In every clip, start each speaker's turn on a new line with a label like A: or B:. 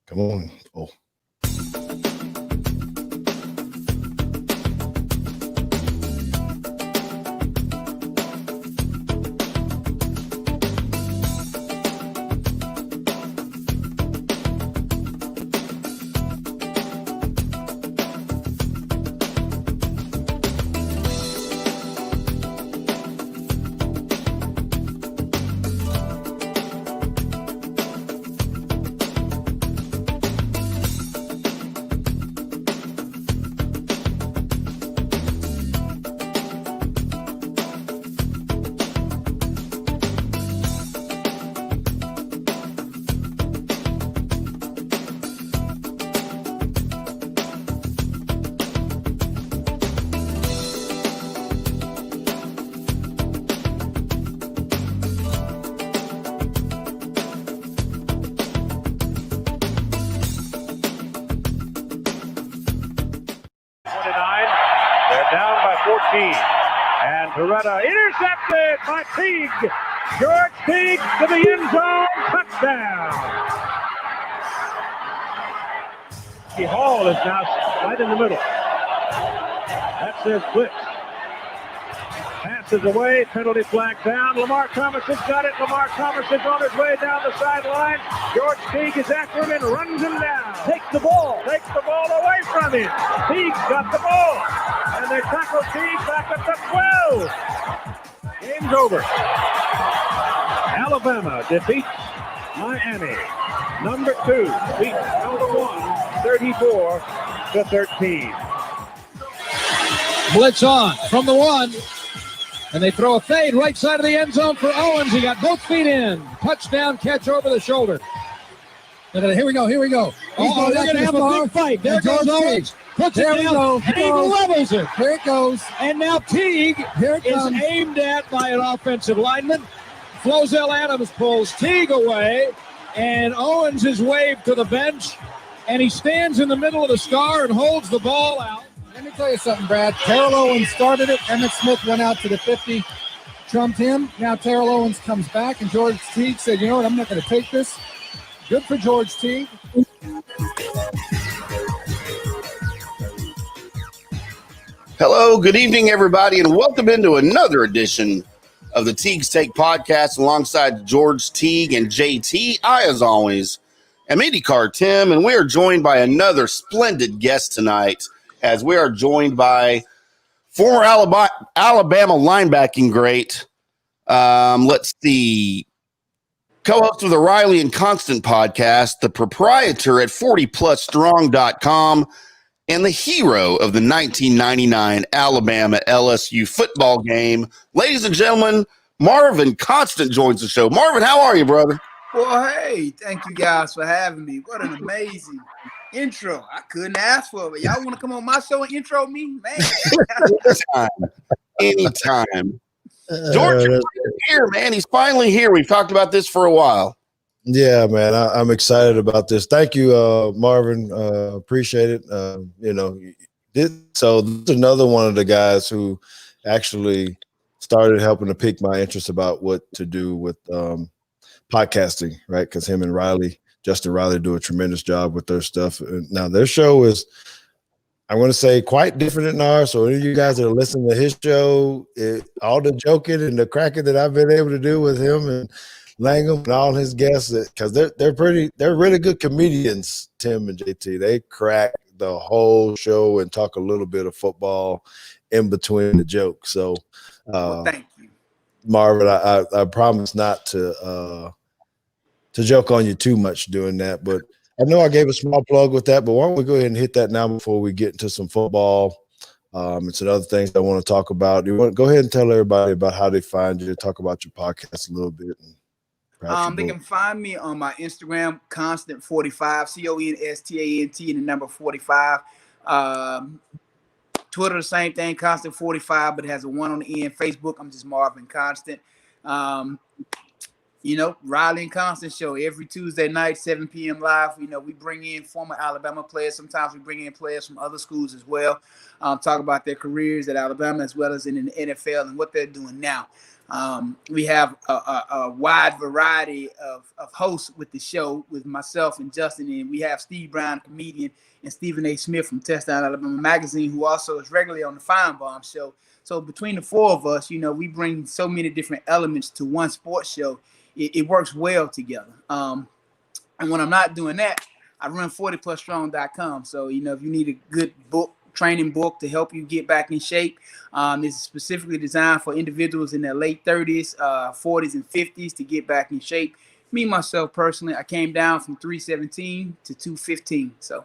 A: Come on. Oh.
B: Down by 14. And Beretta intercepted by Teague. George Teague to the end zone. Touchdown. Hall is now right in the middle. That says blitz. Passes away. Penalty flag down. Lamar Thomas has got it. Lamar Thomas is on his way down the sideline. George Teague is after him and runs him down. Takes the ball away from him. Teague's got the ball. And they tackle Teague back at the 12. Game's over. Alabama defeats Miami. Number 2 beats number 1, 34-13.
C: Blitz on from the 1. And they throw a fade right side of the end zone for Owens. He got both feet in. Touchdown catch over the shoulder. Here we go. They're going to have a big fight. There goes Owens. Puts it down, and he levels it. Here it goes. And now Teague is aimed at by an offensive lineman. Flozell Adams pulls Teague away, and Owens is waved to the bench, and he stands in the middle of the star and holds the ball out.
D: Let me tell you something, Brad. Terrell Owens started it. Emmett Smith went out to the 50, trumped him. Now Terrell Owens comes back, and George Teague said, you know what, I'm not going to take this. Good for George Teague.
E: Hello, good evening, everybody, and welcome into another edition of the Teague's Take podcast alongside George Teague and JT. I, as always, am IndyCar Tim, and we are joined by another splendid guest tonight, as we are joined by former Alabama linebacking great, let's see, co-host of the Riley and Constant podcast, the proprietor at 40plusstrong.com, and the hero of the 1999 Alabama LSU football game. Ladies and gentlemen, Marvin Constant joins the show. Marvin, how are you, brother?
F: Well, hey, thank you guys for having me. What an amazing intro. I couldn't ask for it. Y'all want to come on my show and intro me? Man.
E: Anytime. George is here, man. He's finally here. We've talked about this for a while.
A: Yeah, man, I'm excited about this. Thank you, Marvin. Appreciate it. This is another one of the guys who actually started helping to pique my interest about what to do with podcasting, right? Because him and Justin Riley do a tremendous job with their stuff. Now, their show is, I'm going to say, quite different than ours. So any of you guys that are listening to his show, all the joking and the cracking that I've been able to do with him and Langham and all his guests, because they're really good comedians, Tim and JT. They crack the whole show and talk a little bit of football in between the jokes. So
F: thank you,
A: Marvin. I promise not to joke on you too much doing that, but I know I gave a small plug with that, but why don't we go ahead and hit that now before we get into some football? It's another things I want to talk about. You want to go ahead and tell everybody about how they find you, talk about your podcast a little bit.
F: They can find me on my Instagram, Constant45, CONSTANT, and the number 45. Twitter, the same thing, Constant45, but it has a 1 on the end. Facebook, I'm just Marvin Constant. Riley and Constant show every Tuesday night, 7 p.m. live. We bring in former Alabama players. Sometimes we bring in players from other schools as well. Talk about their careers at Alabama as well as in the NFL and what they're doing now. We have a wide variety of hosts with the show, with myself and Justin, and we have Steve Brown, comedian, and Stephen A. Smith from Touchdown Alabama Magazine, who also is regularly on the Fine Bomb show. So between the four of us, we bring so many different elements to one sports show. It works well together. And when I'm not doing that, I run 40plusstrong.com. So, if you need a good training book to help you get back in shape, it's specifically designed for individuals in their late 30s, 40s, and 50s to get back in shape. Me, myself, personally, I came down from 317 to 215. So.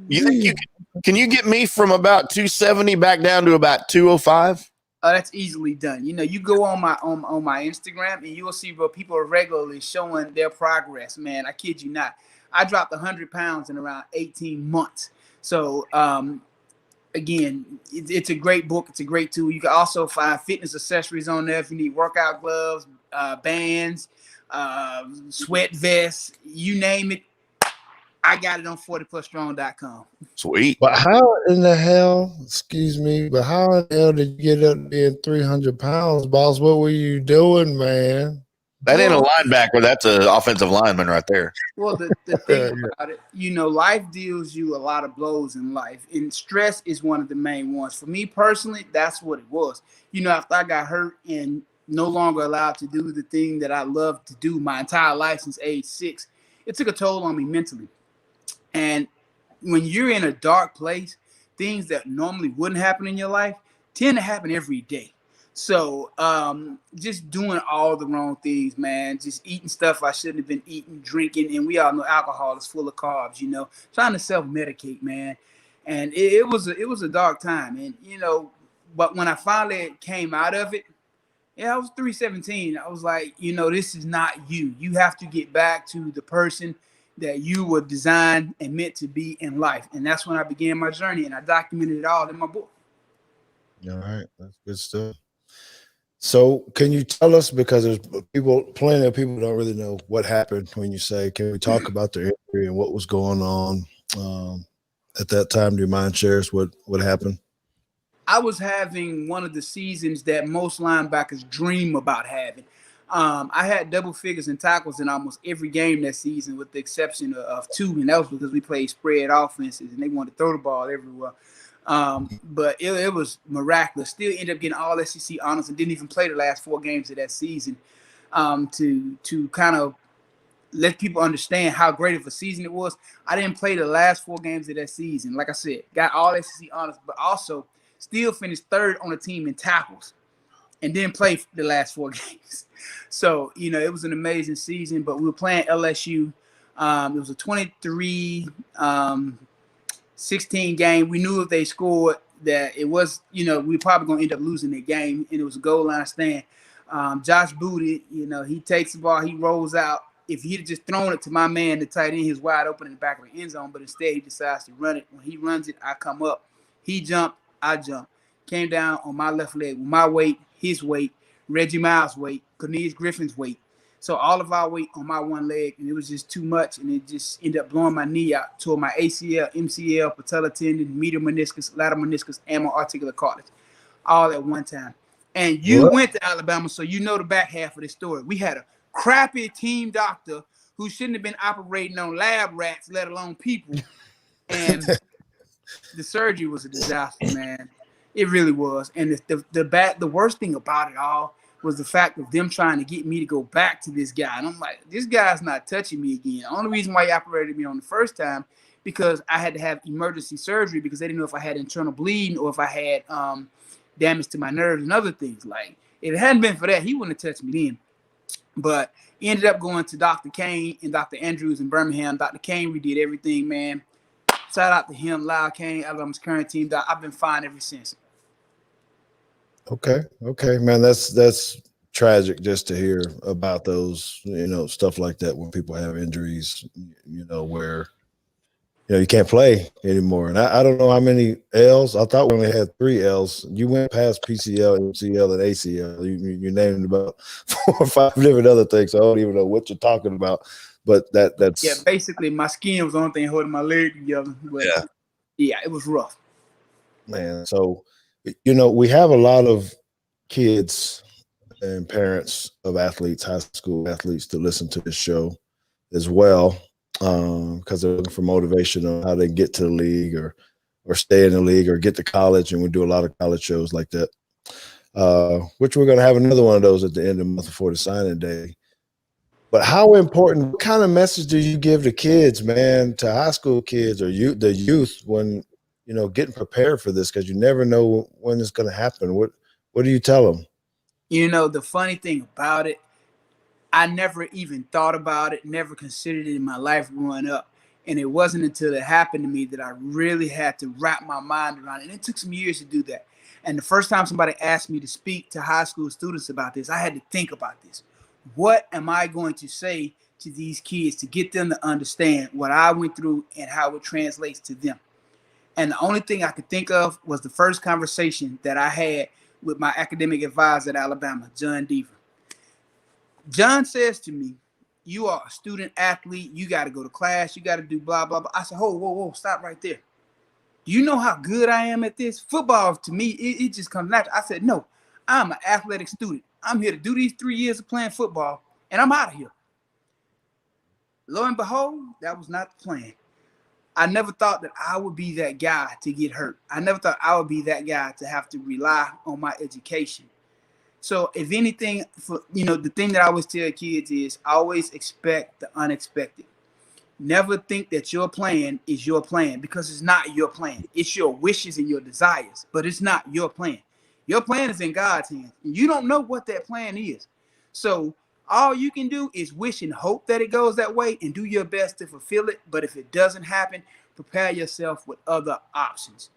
E: You think can you get me from about 270 back down to about 205?
F: That's easily done. You go on my Instagram and you will see where people are regularly showing their progress. Man, I kid you not. I dropped 100 pounds in around 18 months. So, again, it's a great book. It's a great tool. You can also find fitness accessories on there if you need workout gloves, bands, sweat vests, you name it. I got it on 40plusstrong.com.
E: Sweet.
A: But how in the hell, excuse me, but how in the hell did you get up being 300 pounds, boss? What were you doing, man?
E: That ain't a linebacker. That's an offensive lineman right there.
F: Well, the thing about it, life deals you a lot of blows in life, and stress is one of the main ones. For me personally, that's what it was. After I got hurt and no longer allowed to do the thing that I loved to do my entire life since age 6, it took a toll on me mentally. And when you're in a dark place, things that normally wouldn't happen in your life tend to happen every day. So just doing all the wrong things, man, just eating stuff I shouldn't have been eating, drinking. And we all know alcohol is full of carbs, trying to self-medicate, man. And it was a dark time. And, but when I finally came out of it, I was 317. I was like, this is not you. You have to get back to the person that you were designed and meant to be in life. And that's when I began my journey, and I documented it all in my book.
A: All right. That's good stuff. So can you tell us, because there's plenty of people don't really know what happened when you say, can we talk about the injury and what was going on at that time? Do you mind sharing what happened?
F: I was having one of the seasons that most linebackers dream about having. I had double figures in tackles in almost every game that season, with the exception of 2, and that was because we played spread offenses and they wanted to throw the ball everywhere. But it was miraculous. Still ended up getting all SEC honors and didn't even play the last 4 games of that season to kind of let people understand how great of a season it was. I didn't play the last 4 games of that season. Like I said, got all SEC honors, but also still finished 3rd on the team in tackles and didn't play the last 4 games. So, it was an amazing season, but we were playing LSU. It was a 23-16 game. We knew if they scored that it was, we were probably going to end up losing the game, and it was a goal line stand. Josh Booty, he takes the ball, he rolls out. If he'd just thrown it to my man, the tight end, he's wide open in the back of the end zone, but instead he decides to run it. When he runs it, I come up. He jumped, I jumped. Came down on my left leg with my weight, his weight, Reggie Miles' weight, Cornelius Griffin's weight. So all of our weight on my one leg, and it was just too much, and it just ended up blowing my knee out, tore my ACL, MCL, patella tendon, medial meniscus, lateral meniscus, and my articular cartilage, all at one time. And you went to Alabama, so you know the back half of this story. We had a crappy team doctor who shouldn't have been operating on lab rats, let alone people. And the surgery was a disaster, man. It really was. And the worst thing about it all was the fact of them trying to get me to go back to this guy. And I'm like, this guy's not touching me again. The only reason why he operated me on the first time, because I had to have emergency surgery because they didn't know if I had internal bleeding or if I had damage to my nerves and other things. Like, if it hadn't been for that, he wouldn't have touched me then. But he ended up going to Dr. Kane and Dr. Andrews in Birmingham. Dr. Kane redid everything, man. Shout out to him, Lyle Kane, Alabama's current team. I've been fine ever since.
A: Okay, man. That's tragic just to hear about those, stuff like that when people have injuries, where you can't play anymore. And I don't know how many L's. I thought we only had 3 L's. You went past PCL, MCL, and ACL. You named about 4 or 5 different other things. I don't even know what you're talking about. But that's
F: basically my skin was the only thing holding my leg together. But yeah, it was rough.
A: Man, so we have a lot of kids and parents of athletes, high school athletes, to listen to this show as well, because they're looking for motivation on how they get to the league or stay in the league or get to college. And we do a lot of college shows like that, which we're going to have another one of those at the end of the month before the signing day. But how important, what kind of message do you give to kids, man, to high school kids or the youth when, getting prepared for this? Because you never know when it's going to happen. What do you tell them?
F: The funny thing about it, I never even thought about it, never considered it in my life growing up. And it wasn't until it happened to me that I really had to wrap my mind around it. And it took some years to do that. And the first time somebody asked me to speak to high school students about this, I had to think about this. What am I going to say to these kids to get them to understand what I went through and how it translates to them? And the only thing I could think of was the first conversation that I had with my academic advisor at Alabama, John Deaver. John says to me, "You are a student athlete. You got to go to class. You got to do blah, blah, blah." I said, whoa, stop right there. Do you know how good I am at this? Football, to me, it just comes natural. I said, no, I'm an athletic student. I'm here to do these 3 years of playing football, and I'm out of here. Lo and behold, that was not the plan. I never thought that I would be that guy to get hurt. I never thought I would be that guy to have to rely on my education. So if anything, the thing that I always tell kids is always expect the unexpected. Never think that your plan is your plan, because it's not your plan. It's your wishes and your desires, but it's not your plan. Your plan is in God's hands, and you don't know what that plan is. So all you can do is wish and hope that it goes that way and do your best to fulfill it. But if it doesn't happen, prepare yourself with other options.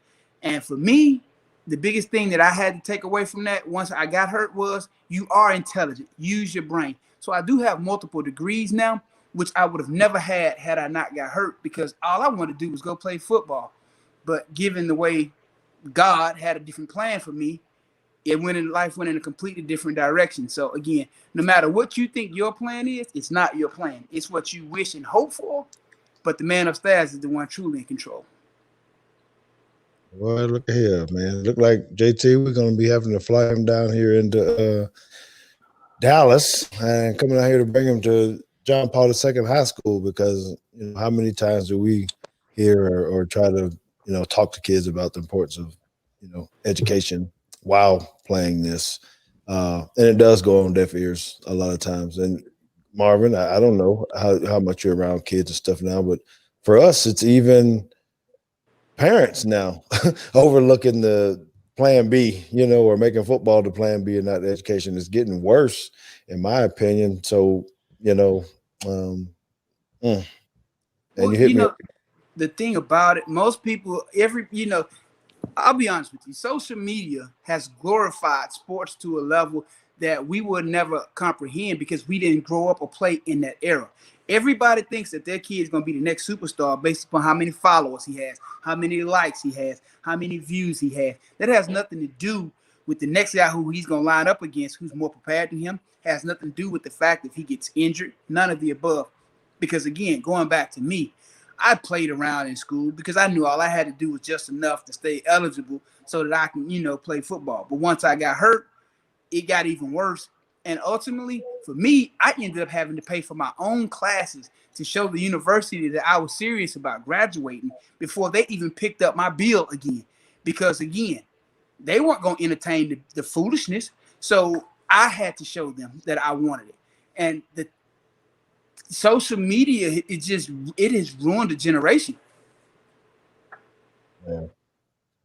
F: And for me, the biggest thing that I had to take away from that once I got hurt was you are intelligent. Use your brain. So I do have multiple degrees now, which I would have never had I not got hurt, because all I wanted to do was go play football. But given the way God had a different plan for me, life went in a completely different direction. So again, no matter what you think your plan is, it's not your plan. It's what you wish and hope for. But the man upstairs is the one truly in control.
A: Well, look here, man. Look like JT, we're going to be having to fly him down here into Dallas and coming out here to bring him to John Paul II High School, because how many times do we hear or try to talk to kids about the importance of education while playing this, and it does go on deaf ears a lot of times. And Marvin, I don't know how much you're around kids and stuff now, but for us, it's even parents now overlooking the plan B, or making football the plan B and not education. Is getting worse, in my opinion. So, and you hit me.
F: The thing about it, most people, I'll be honest with you, social media has glorified sports to a level that we would never comprehend, because we didn't grow up or play in that era. Everybody thinks that their kid is going to be the next superstar based upon how many followers he has, how many likes he has, how many views he has. That has nothing to do with the next guy who he's going to line up against, who's more prepared than him. Has nothing to do with the fact that he gets injured. None of the above. Because again, going back to me, I played around in school because I knew all I had to do was just enough to stay eligible so that I can, play football. But once I got hurt, it got even worse. And ultimately, for me, I ended up having to pay for my own classes to show the university that I was serious about graduating before they even picked up my bill again. Because, again, they weren't going to entertain the foolishness. So I had to show them that I wanted it. And the social media, it has ruined a generation.
A: Yeah.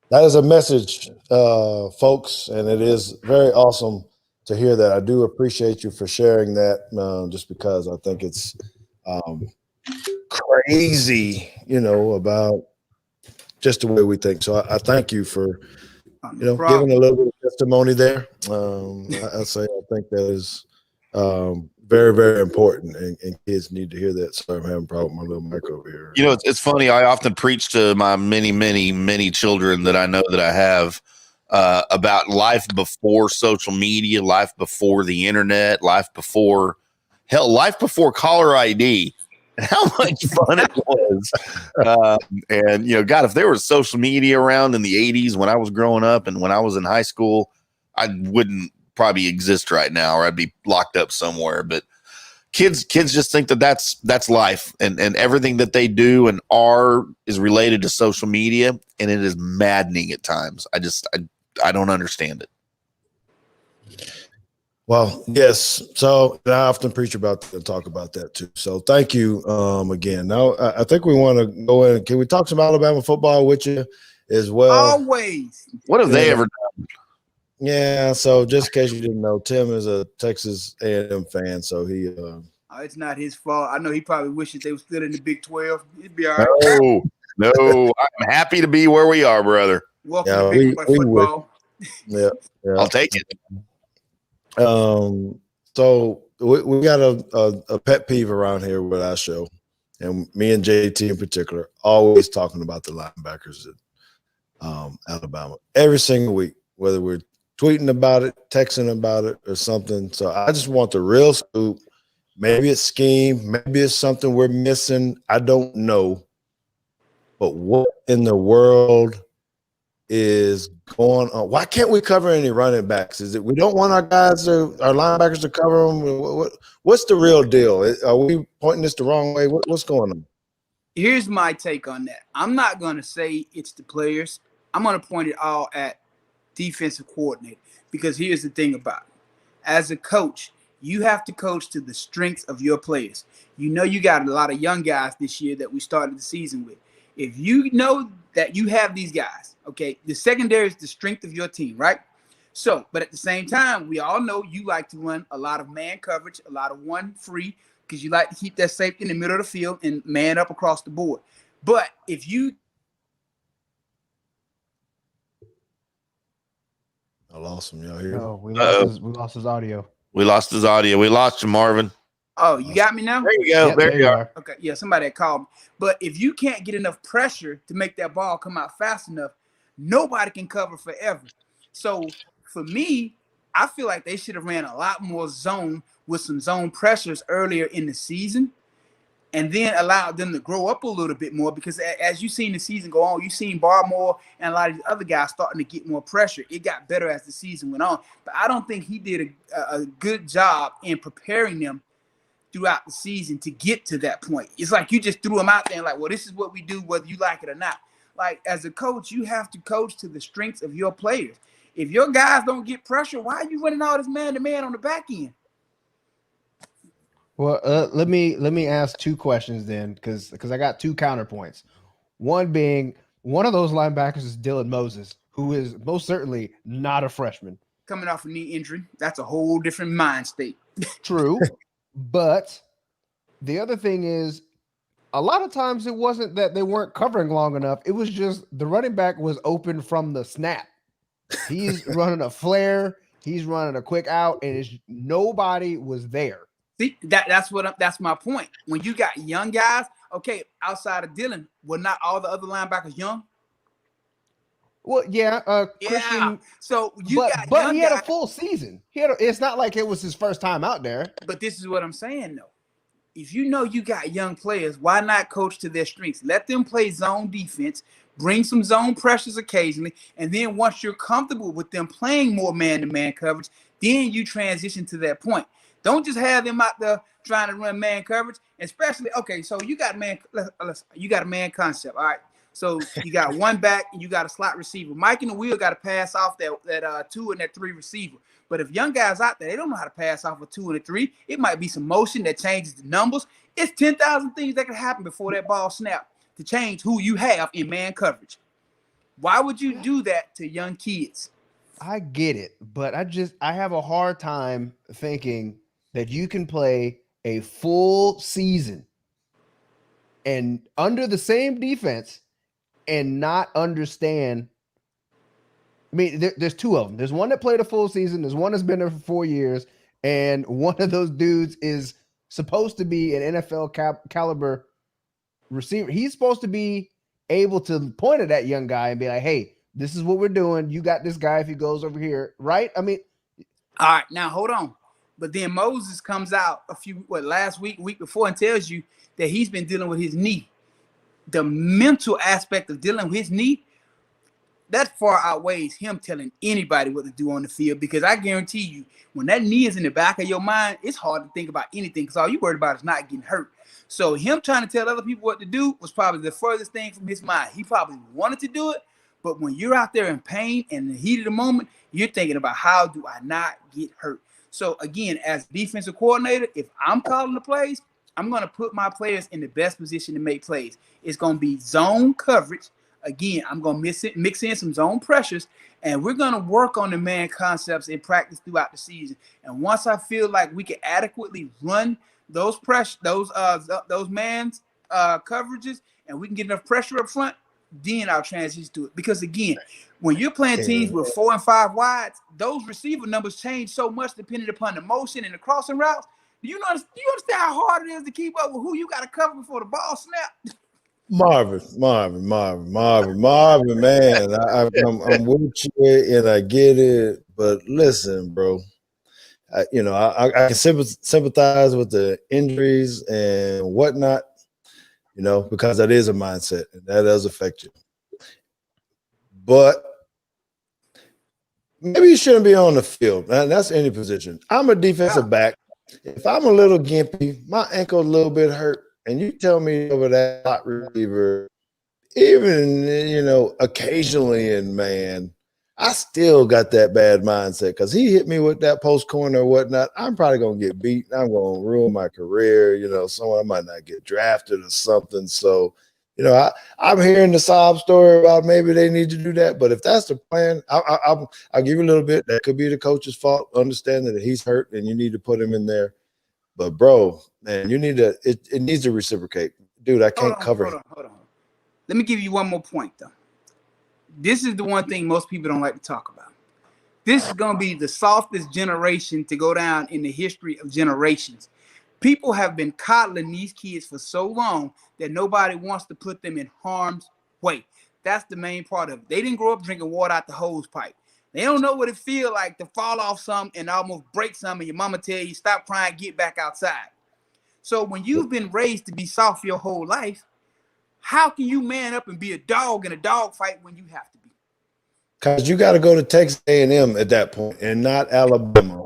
A: That is a message, folks, and it is very awesome to hear that. I do appreciate you for sharing that, just because I think it's crazy, about just the way we think. So I thank you for, giving a little bit of testimony there. I think that is very, very important, and kids need to hear that. Sorry, I'm having a problem with my little mic over here.
E: It's funny. I often preach to my many, many, many children that I know that I have about life before social media, life before the internet, life before caller ID, and how much fun it was. And God, if there was social media around in the 80s when I was growing up and when I was in high school, I wouldn't probably exist right now, or I'd be locked up somewhere. But kids just think that that's life, and everything that they do and are is related to social media, and it is maddening at times. I don't understand it.
A: Well, yes. So I often preach about that and talk about that too. So thank you again. Now I think we want to go in. Can we talk some Alabama football with you as well?
F: Always.
E: What have they ever done?
A: Yeah. So just in case you didn't know, Tim is a Texas A&M fan. So he.
F: It's not his fault. I know he probably wishes they were still in the Big 12. It'd be all right.
E: No. I'm happy to be where we are, brother.
F: Welcome to Big Boy football.
A: Yeah.
E: I'll take it.
A: So we got a pet peeve around here with our show, and me and JT in particular, always talking about the linebackers at Alabama every single week, whether we're tweeting about it, texting about it, or something. So I just want the real scoop. Maybe it's scheme, maybe it's something we're missing. I don't know. But what in the world is going on? Why can't we cover any running backs? Is it we don't want our linebackers to cover them? What's the real deal? Are we pointing this the wrong way? What's going on?
F: Here's my take on that. I'm not going to say it's the players. I'm going to point it all at defensive coordinator, because here's the thing about it. As a coach, you have to coach to the strengths of your players. You know you got a lot of young guys this year that we started the season with. If you know that you have these guys, okay, the secondary is the strength of your team, right? So, but at the same time, we all know you like to run a lot of man coverage, a lot of one free, because you like to keep that safety in the middle of the field and man up across the board. But if you
A: I lost him, y'all here.
G: Oh, we lost his audio.
E: We lost his audio. We lost you, Marvin.
F: Oh, you got me now?
E: There you go.
G: Yep,
E: there you are.
F: Okay, yeah, somebody had called me. But if you can't get enough pressure to make that ball come out fast enough, nobody can cover forever. So for me, I feel like they should have ran a lot more zone with some zone pressures earlier in the season, and then allowed them to grow up a little bit more, because as you've seen the season go on, you've seen Barmore and a lot of these other guys starting to get more pressure. It got better as the season went on. But I don't think he did a good job in preparing them throughout the season to get to that point. It's like you just threw them out there and like, well, this is what we do, whether you like it or not. Like, as a coach, you have to coach to the strengths of your players. If your guys don't get pressure, why are you running all this man-to-man on the back end?
G: Well, let me ask two questions then, because I got two counterpoints. One being, one of those linebackers is Dylan Moses, who is most certainly not a freshman.
F: Coming off a knee injury, that's a whole different mind state.
G: True, but the other thing is, a lot of times it wasn't that they weren't covering long enough. It was just the running back was open from the snap. He's running a flare, he's running a quick out, and nobody was there.
F: See, that's my point. When you got young guys, okay, outside of Dylan, were not all the other linebackers young?
G: Well, yeah,
F: Yeah.
G: Christian,
F: So
G: but he had a full season. It's not like it was his first time out there.
F: But this is what I'm saying though. If you know you got young players, why not coach to their strengths? Let them play zone defense, bring some zone pressures occasionally, and then once you're comfortable with them playing more man-to-man coverage, then you transition to that point. Don't just have them out there trying to run man coverage, especially, okay, so you got a man concept, all right? So you got one back and you got a slot receiver. Mike and the Wheel got to pass off that 2 and that 3 receiver. But if young guys out there, they don't know how to pass off a 2 and a 3. It might be some motion that changes the numbers. It's 10,000 things that can happen before that ball snap to change who you have in man coverage. Why would you do that to young kids?
G: I get it, but I have a hard time thinking that you can play a full season and under the same defense and not understand. I mean, there's two of them. There's one that played a full season. There's one that's been there for 4 years. And one of those dudes is supposed to be an NFL caliber receiver. He's supposed to be able to point at that young guy and be like, hey, this is what we're doing. You got this guy if he goes over here, right? I mean,
F: all right, now hold on. But then Moses comes out last week before, and tells you that he's been dealing with his knee. The mental aspect of dealing with his knee, that far outweighs him telling anybody what to do on the field, because I guarantee you, when that knee is in the back of your mind, it's hard to think about anything because all you worried about is not getting hurt. So him trying to tell other people what to do was probably the furthest thing from his mind. He probably wanted to do it, but when you're out there in pain and in the heat of the moment, you're thinking about, how do I not get hurt? So again, as defensive coordinator, if I'm calling the plays, I'm going to put my players in the best position to make plays. It's going to be zone coverage. Again, I'm going to mix in some zone pressures, and we're going to work on the man concepts in practice throughout the season. And once I feel like we can adequately run those man's coverages, and we can get enough pressure up front, then I'll transition to it. Because again, when you're playing teams with 4 and 5 wides, those receiver numbers change so much depending upon the motion and the crossing routes. Do you understand how hard it is to keep up with who you got to cover before the ball snaps?
A: Marvin, man, I'm with you and I get it, but listen, bro, I can sympathize with the injuries and whatnot, because that is a mindset and that does affect you. But maybe you shouldn't be on the field, and that's any position. I'm a defensive back. If I'm a little gimpy, my ankle a little bit hurt, and you tell me over that slot receiver, even, occasionally in man, I still got that bad mindset because he hit me with that post corner or whatnot. I'm probably going to get beat. I'm going to ruin my career. Someone might not get drafted or something. So, I'm hearing the sob story about maybe they need to do that. But if that's the plan, I'll give you a little bit. That could be the coach's fault, understanding that he's hurt and you need to put him in there. But, bro, man, you need to – it needs to reciprocate. Dude, I can't cover him.
F: Hold on. Let me give you one more point, though. This is the one thing most people don't like to talk about. This is going to be the softest generation to go down in the history of generations. People have been coddling these kids for so long that nobody wants to put them in harm's way. That's the main part of it. They didn't grow up drinking water out the hose pipe. They don't know what it feels like to fall off something and almost break something, and your mama tell you, stop crying, get back outside. So when you've been raised to be soft your whole life, how can you man up and be a dog in a dog fight when you have to be?
A: Because you got to go to Texas A&M at that point and not Alabama.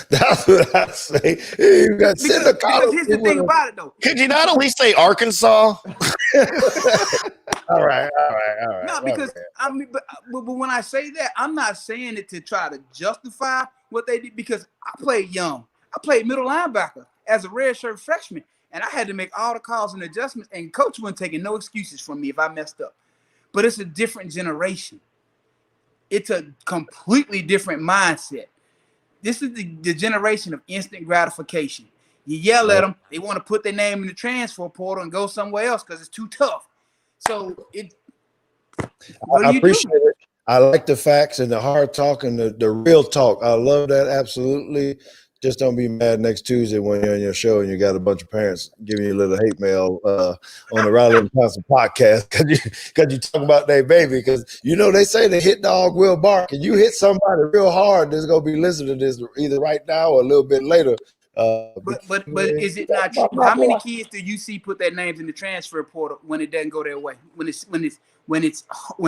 A: That's what I say. You got to sit
F: because here's the thing about it, though.
E: Could you not at least say Arkansas?
A: All right.
F: No, because but when I say that, I'm not saying it to try to justify what they did, because I played young. I played middle linebacker as a redshirt freshman, and I had to make all the calls and adjustments, and coach wasn't taking no excuses from me if I messed up. But it's a different generation. It's a completely different mindset. This is the generation of instant gratification. You yell at them, they want to put their name in the transfer portal and go somewhere else because it's too tough. So what do you do?
A: It. I like the facts and the hard talk and the real talk. I love that, absolutely. Just don't be mad next Tuesday when you're on your show and you got a bunch of parents giving you a little hate mail on the Riley and Constant podcast because you talk about their baby. Because they say the hit dog will bark, and you hit somebody real hard that's gonna be listening to this either right now or a little bit later.
F: But is it not true? How many kids do you see put their names in the transfer portal when it doesn't go their way? When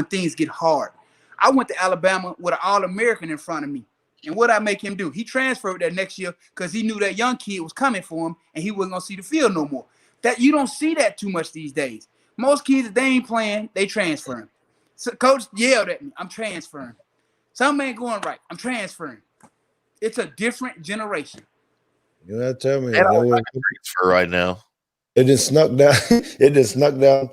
F: things get hard. I went to Alabama with an All-American in front of me. And what I make him do? He transferred that next year because he knew that young kid was coming for him and he wasn't going to see the field no more. That you don't see that too much these days. Most kids, if they ain't playing, they transferring. So coach yelled at me, I'm transferring. Something ain't going right. I'm transferring. It's a different generation.
A: You know, tell me.
E: Transfer right now.
A: It just snuck down. It just snuck down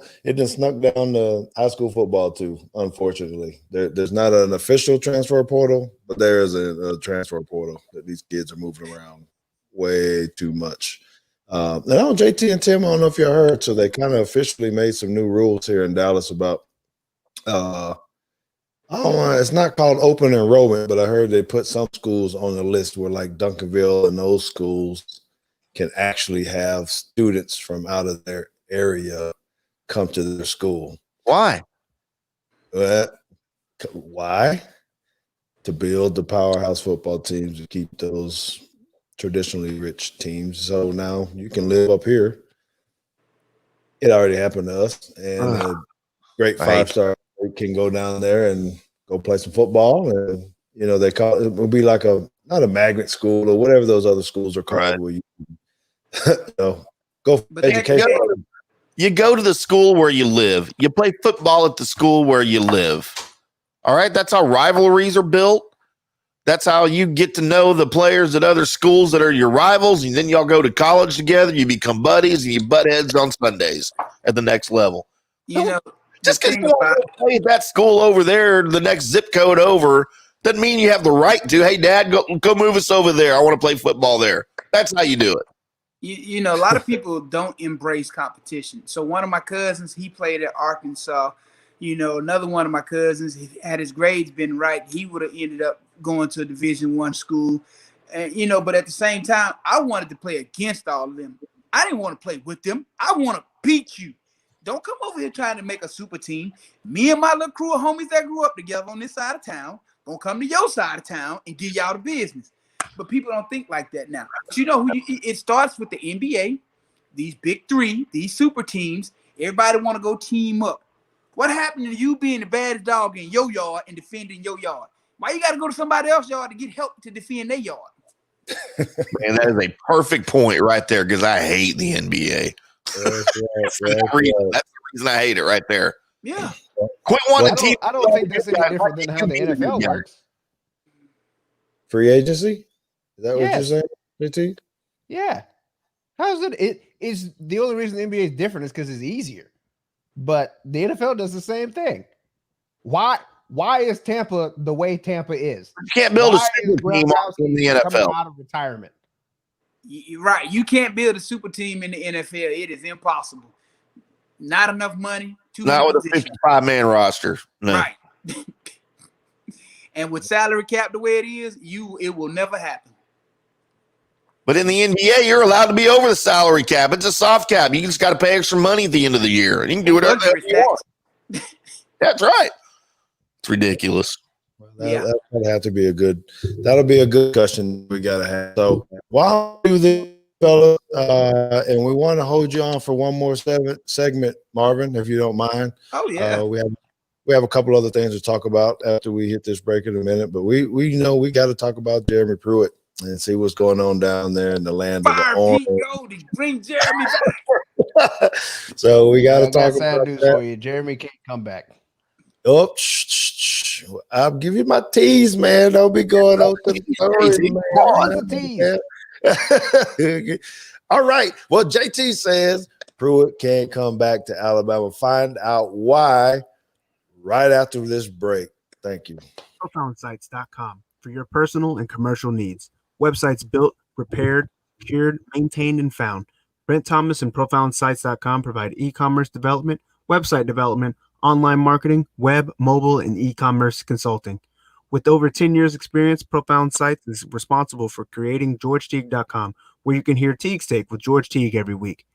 A: the high school football too. Unfortunately, there's not an official transfer portal, but there is a transfer portal that these kids are moving around way too much. And I know JT and Tim, I don't know if you heard, so they kind of officially made some new rules here in Dallas about. It's not called open enrollment, but I heard they put some schools on the list where like Duncanville and those schools can actually have students from out of their area come to their school.
E: Why?
A: Why? To build the powerhouse football teams and keep those traditionally rich teams. So now you can live up here. It already happened to us. And a great five-star can go down there and go play some football. And, they call it will be like not a magnet school or whatever those other schools are called.
E: Right.
A: Where you, go for
F: But
A: education.
E: You go to the school where you live. You play football at the school where you live. All right. That's how rivalries are built. That's how you get to know the players at other schools that are your rivals. And then y'all go to college together. You become buddies and you butt heads on Sundays at the next level. Just because you want to play at that school over there, the next zip code over, doesn't mean you have the right to. Hey, Dad, go move us over there. I want to play football there. That's how you do it.
F: A lot of people don't embrace competition. So one of my cousins, he played at Arkansas. Another one of my cousins, had his grades been right, he would have ended up going to a Division I school. And, but at the same time, I wanted to play against all of them. I didn't want to play with them. I want to beat you. Don't come over here trying to make a super team. Me and my little crew of homies that grew up together on this side of town gonna come to your side of town and give y'all the business. But people don't think like that now. But it starts with the NBA, these big three, these super teams. Everybody want to go team up. What happened to you being the baddest dog in your yard and defending your yard? Why you got to go to somebody else's yard to get help to defend their yard?
E: Man, that is a perfect point right there because I hate the NBA. That's the reason I hate it right there.
F: Yeah.
E: Quit wanting team.
G: I don't think that's any different than how the NFL works.
A: Free agency? Is that what you're saying, JT?
G: Yeah. How's it? It is the only reason the NBA is different is because it's easier. But the NFL does the same thing. Why is Tampa the way Tampa is?
E: You can't build a super team in the NFL.
G: Out of retirement.
F: You're right. You can't build a super team in the NFL. It is impossible. Not enough money.
E: Not with a 55-man roster. No.
F: Right. And with salary cap the way it is, it will never happen.
E: But in the NBA, you're allowed to be over the salary cap. It's a soft cap. You just got to pay extra money at the end of the year. You can do whatever you want. That's right. It's ridiculous.
A: That'll have to be that'll be a good discussion we got to have. So while we do this, fellas, and we want to hold you on for one more segment, Marvin, if you don't mind.
F: Oh, yeah.
A: We have a couple other things to talk about after we hit this break in a minute, but we know we got to talk about Jeremy Pruitt and see what's going on down there in the land of the orange.
F: Goldie, bring Jeremy back.
A: So we got to talk about
G: news
A: that.
G: For you. Jeremy can't come back.
A: Oh, shh. I'll give you my tease, man. Don't be going out to the tease. All right. Well, JT says Pruitt can't come back to Alabama. Find out why right after this break. Thank you.
H: ProfoundSites.com for your personal and commercial needs. Websites built, repaired, cured, maintained, and found. Brent Thomas and ProfoundSites.com provide e-commerce development, website development, online marketing, web, mobile, and e-commerce consulting. With over 10 years experience, Profound Sites is responsible for creating GeorgeTeague.com, where you can hear Teague's Take with George Teague every week.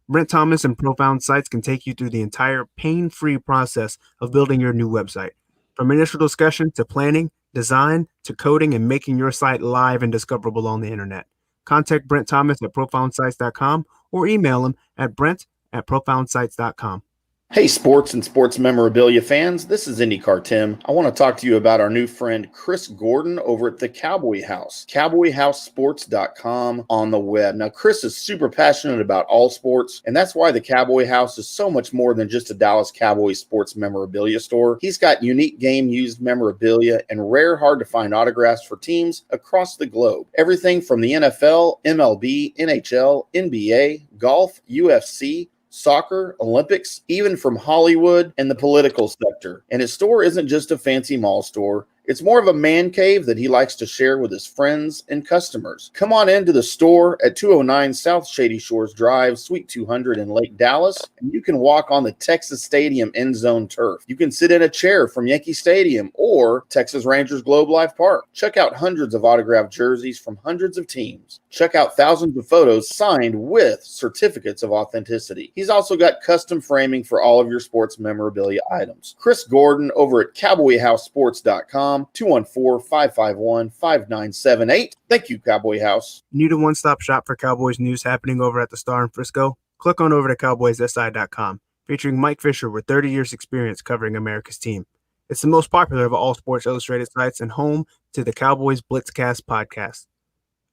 H: Brent Thomas and Profound Sites can take you through the entire pain-free process of building your new website. From initial discussion to planning, design, to coding, and making your site live and discoverable on the internet. Contact Brent Thomas at ProfoundSites.com or email him at brent@ProfoundSites.com.
E: Hey, sports and sports memorabilia fans, this is IndyCar Timm. I want to talk to you about our new friend Chris Gordon over at the Cowboy House, cowboyhousesports.com on the web. Now, Chris is super passionate about all sports, and that's why the Cowboy House is so much more than just a Dallas Cowboys sports memorabilia store. He's got unique game-used memorabilia and rare, hard-to-find autographs for teams across the globe. Everything from the NFL, MLB, NHL, NBA, golf, UFC, soccer, Olympics, even from Hollywood and the political sector. And his store isn't just a fancy mall store. It's more of a man cave that he likes to share with his friends and customers. Come on into the store at 209 South Shady Shores Drive, Suite 200 in Lake Dallas, and you can walk on the Texas Stadium end zone turf. You can sit in a chair from Yankee Stadium or Texas Rangers Globe Life Park. Check out hundreds of autographed jerseys from hundreds of teams. Check out thousands of photos signed with certificates of authenticity. He's also got custom framing for all of your sports memorabilia items. Chris Gordon over at cowboyhousesports.com. 214-551-5978. Thank you, Cowboy House.
H: Need a one-stop shop for Cowboys news happening over at the Star in Frisco? Click on over to cowboyssi.com, featuring Mike Fisher with 30 years experience covering America's team. It's the most popular of all Sports Illustrated sites and home to the Cowboys Blitzcast podcast.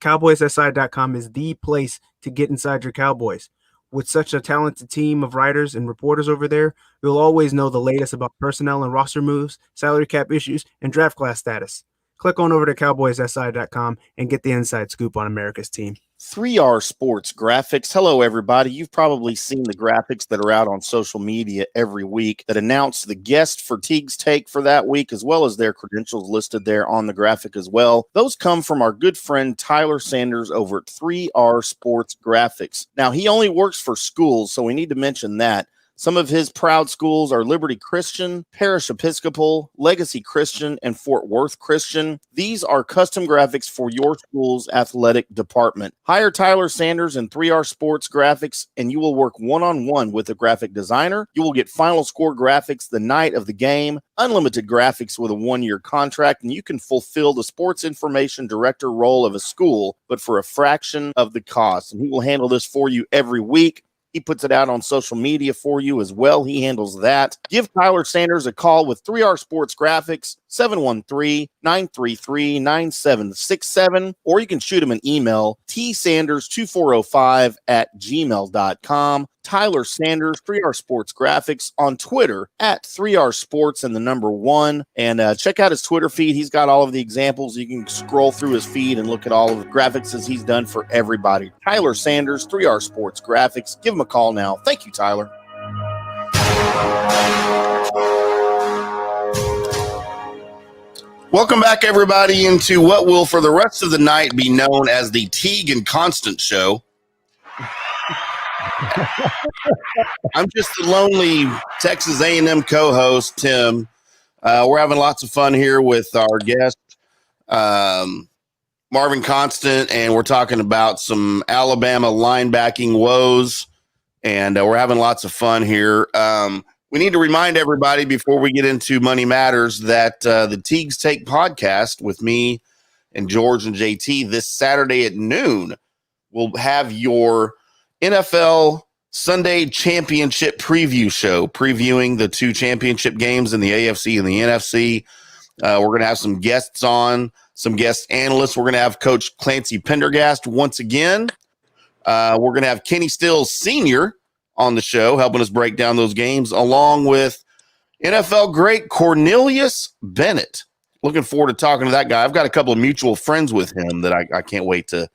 H: CowboysSI.com is the place to get inside your Cowboys. With such a talented team of writers and reporters over there, you'll always know the latest about personnel and roster moves, salary cap issues, and draft class status. Click on over to CowboysSI.com and get the inside scoop on America's team.
E: 3R Sports Graphics. Hello, everybody. You've probably seen the graphics that are out on social media every week that announce the guest for Teague's Take for that week, as well as their credentials listed there on the graphic as well. Those come from our good friend Tyler Sanders over at 3R Sports Graphics. Now, he only works for schools, so we need to mention that. Some of his proud schools are Liberty Christian, Parish Episcopal, Legacy Christian, and Fort Worth Christian. These are custom graphics for your school's athletic department. Hire Tyler Sanders and 3R Sports Graphics, and you will work one-on-one with a graphic designer. You will get final score graphics the night of the game, unlimited graphics with a 1-year contract, and you can fulfill the sports information director role of a school, but for a fraction of the cost. And he will handle this for you every week. He puts it out on social media for you as well. He handles that. Give Tyler Sanders a call with 3R Sports Graphics, 713-933-9767, or you can shoot him an email, tsanders2405@gmail.com. Tyler Sanders, 3R Sports Graphics, on Twitter at 3R Sports and the number 1. And check out his Twitter feed. He's got all of the examples. You can scroll through his feed and look at all of the graphics as he's done for everybody. Tyler Sanders, 3R Sports Graphics. Give him a call now. Thank you, Tyler. Welcome back, everybody, into what will for the rest of the night be known as the Teague and Constant Show. I'm just the lonely Texas A&M co-host, Tim. We're having lots of fun here with our guest, Marvin Constant, and we're talking about some Alabama linebacking woes, and we're having lots of fun here. We need to remind everybody before we get into Money Matters that the Teague's Take podcast with me and George and JT this Saturday at noon will have your NFL Sunday championship preview show, previewing the 2 championship games in the AFC and the NFC. We're going to have some guests on, some guest analysts. We're going to have Coach Clancy Pendergast once again. We're going to have Kenny Stills Sr. on the show, helping us break down those games, along with NFL great Cornelius Bennett. Looking forward to talking to that guy. I've got a couple of mutual friends with him that I can't wait to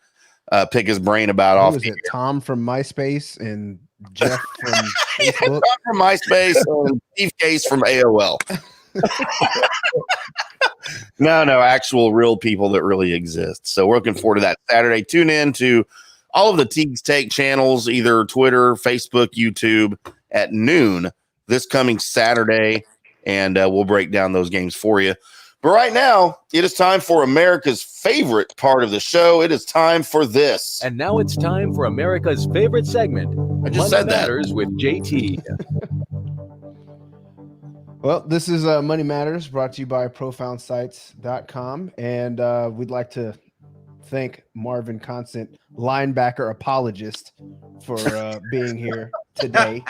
E: pick his brain about.
G: What was it? Tom from MySpace and Jeff from Facebook?
E: Tom from MySpace and Steve Case from AOL. No, actual real people that really exist. So we're looking forward to that Saturday. Tune in to all of the Teague's Take channels, either Twitter, Facebook, YouTube, at noon this coming Saturday, and we'll break down those games for you. But right now, it is time for America's favorite part of the show. It is time for this.
I: And now it's time for America's favorite segment.
E: I just said that.
I: Matters with JT.
G: Well, this is Money Matters, brought to you by ProfoundSites.com. And we'd like to thank Marvin Constant, linebacker apologist, for being here today.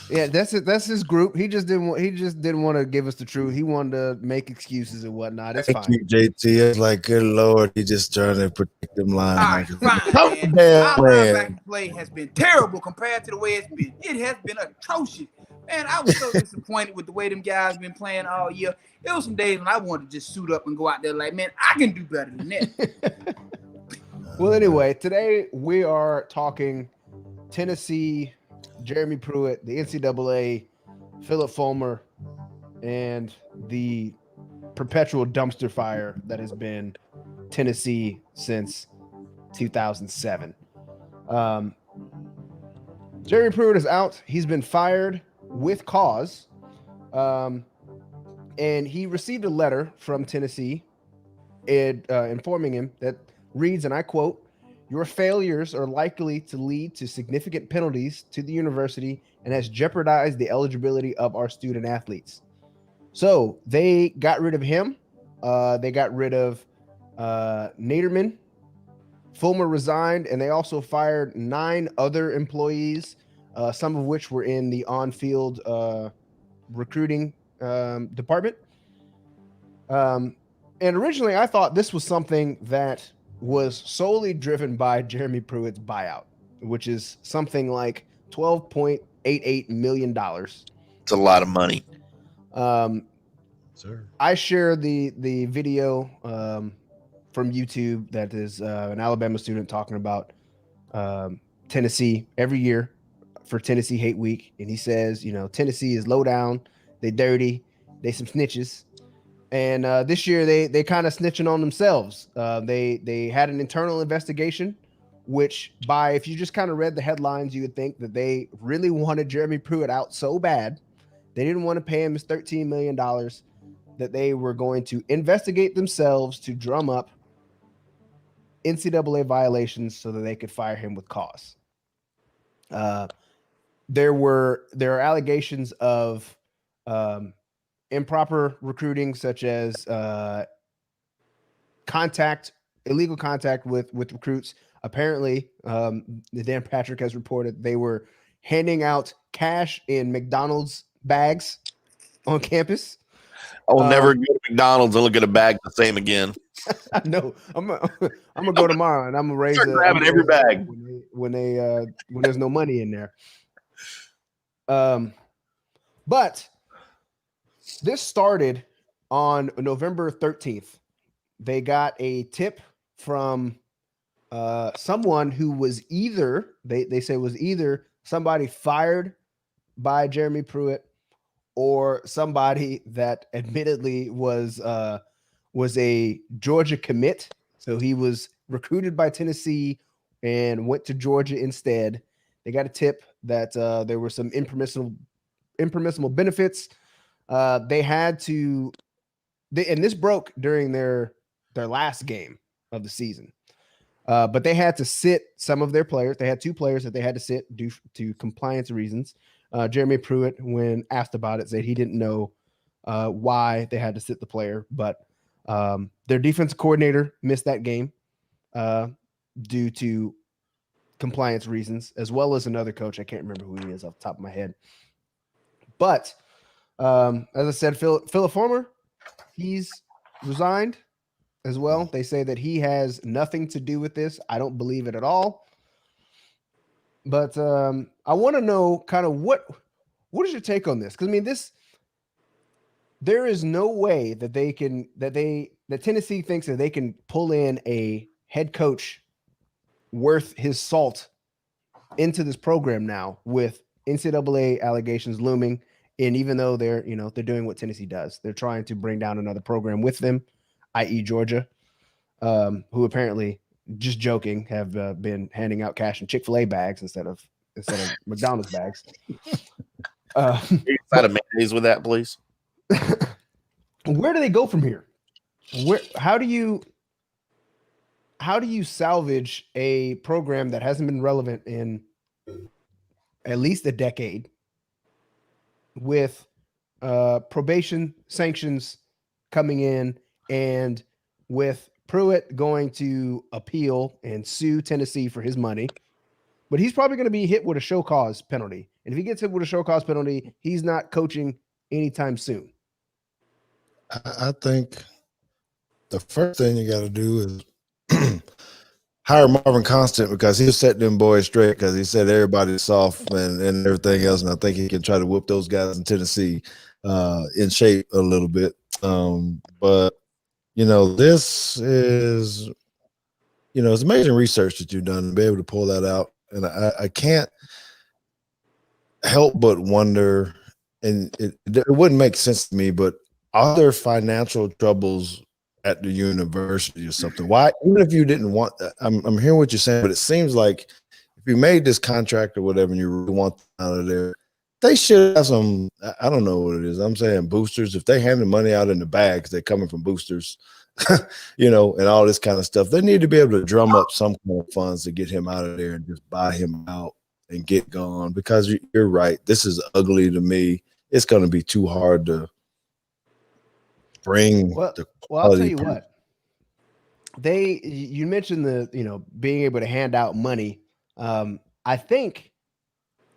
G: Yeah, that's it. That's his group. He just didn't want to give us the truth. He wanted to make excuses and whatnot. It's fine.
A: JT, it's like, good Lord, he just trying to protect them
F: Our
A: linebackers.
F: linebacker play has been terrible compared to the way it's been. It has been atrocious. Man, I was so disappointed with the way them guys been playing all year. There was some days when I wanted to just suit up and go out there like, man, I can do better than that.
G: Well, anyway, today we are talking Tennessee, Jeremy Pruitt, the NCAA, Philip Fulmer, and the perpetual dumpster fire that has been Tennessee since 2007. Jeremy Pruitt is out. He's been fired with cause. And he received a letter from Tennessee informing him that reads, and I quote, "Your failures are likely to lead to significant penalties to the university and has jeopardized the eligibility of our student athletes." So they got rid of him. They got rid of Naderman. Fulmer resigned, and they also fired 9 other employees, some of which were in the on-field recruiting department. And originally, I thought this was something that was solely driven by Jeremy Pruitt's buyout, which is something like $12.88 million.
E: It's a lot of money.
A: Sir.
G: I share the video from YouTube that is an Alabama student talking about Tennessee every year for Tennessee Hate Week, and he says, Tennessee is low down, they dirty, they some snitches, and this year they kind of snitching on themselves. They had an internal investigation, which if you just kind of read the headlines, you would think that they really wanted Jeremy Pruitt out so bad, they didn't want to pay him his $13 million. That they were going to investigate themselves to drum up NCAA violations so that they could fire him with cause. There are allegations of improper recruiting, such as illegal contact with recruits. Apparently, Dan Patrick has reported they were handing out cash in McDonald's bags on campus.
E: I will never go to McDonald's and look at a bag the same again.
G: No, I'm gonna go tomorrow and I'm gonna raise
E: grabbing every bag
G: when there's no money in there. But this started on November 13th. They got a tip from someone who was either somebody fired by Jeremy Pruitt, or somebody that admittedly was a Georgia commit. So he was recruited by Tennessee and went to Georgia instead. They got a tip that there were some impermissible benefits. They had to, and this broke during their last game of the season. But they had to sit some of their players. They had 2 players that they had to sit due to compliance reasons. Jeremy Pruitt, when asked about it, said he didn't know why they had to sit the player, but their defensive coordinator missed that game due to compliance reasons, as well as another coach. I can't remember who he is off the top of my head. But as I said, Philip Fulmer, he's resigned as well. They say that he has nothing to do with this. I don't believe it at all. But I want to know kind of what is your take on this? Because I mean, there is no way that that Tennessee thinks that they can pull in a head coach worth his salt into this program now with NCAA allegations looming. And even though they're doing what Tennessee does, they're trying to bring down another program with them, i.e. Georgia, who apparently, just joking, have been handing out cash in Chick-fil-A bags instead of McDonald's bags.
E: Side of mayonnaise with that, please.
G: Where do they go from here? How do you salvage a program that hasn't been relevant in at least a decade, with probation sanctions coming in, and with Pruitt going to appeal and sue Tennessee for his money? But he's probably going to be hit with a show cause penalty. And if he gets hit with a show cause penalty, he's not coaching anytime soon.
A: I think the first thing you got to do is hire Marvin Constant, because he'll set them boys straight, because he said everybody's soft and everything else. And I think he can try to whip those guys in Tennessee in shape a little bit. But, this is, it's amazing research that you've done to be able to pull that out. And I can't help but wonder, and it wouldn't make sense to me, but are there financial troubles at the university or something? Why, even if you didn't want that, I'm hearing what you're saying, but it seems like if you made this contract or whatever and you really want them out of there, they should have some, I don't know what it is. I'm saying boosters. If they hand the money out in the bags, they're coming from boosters, and all this kind of stuff. They need to be able to drum up some kind of funds to get him out of there and just buy him out and get gone, because you're right. This is ugly to me. It's going to be too hard to bring.
G: Well, I'll tell you what. You mentioned the being able to hand out money. I think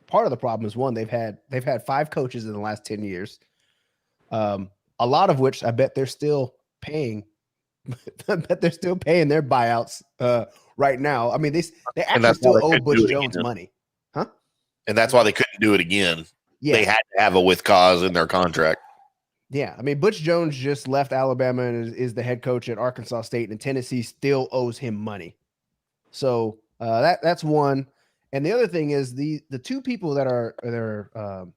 G: part of the problem is, one, they've had 5 coaches in the last 10 years. A lot of which I bet they're still paying. I bet they're still paying their buyouts right now. I mean, they actually still owe Butch Jones money, huh?
E: And that's why they couldn't do it again.
G: Yeah.
E: They had to have a with cause in their contract.
G: Yeah, I mean, Butch Jones just left Alabama and is the head coach at Arkansas State, and Tennessee still owes him money. So that's one. And the other thing is the two people that are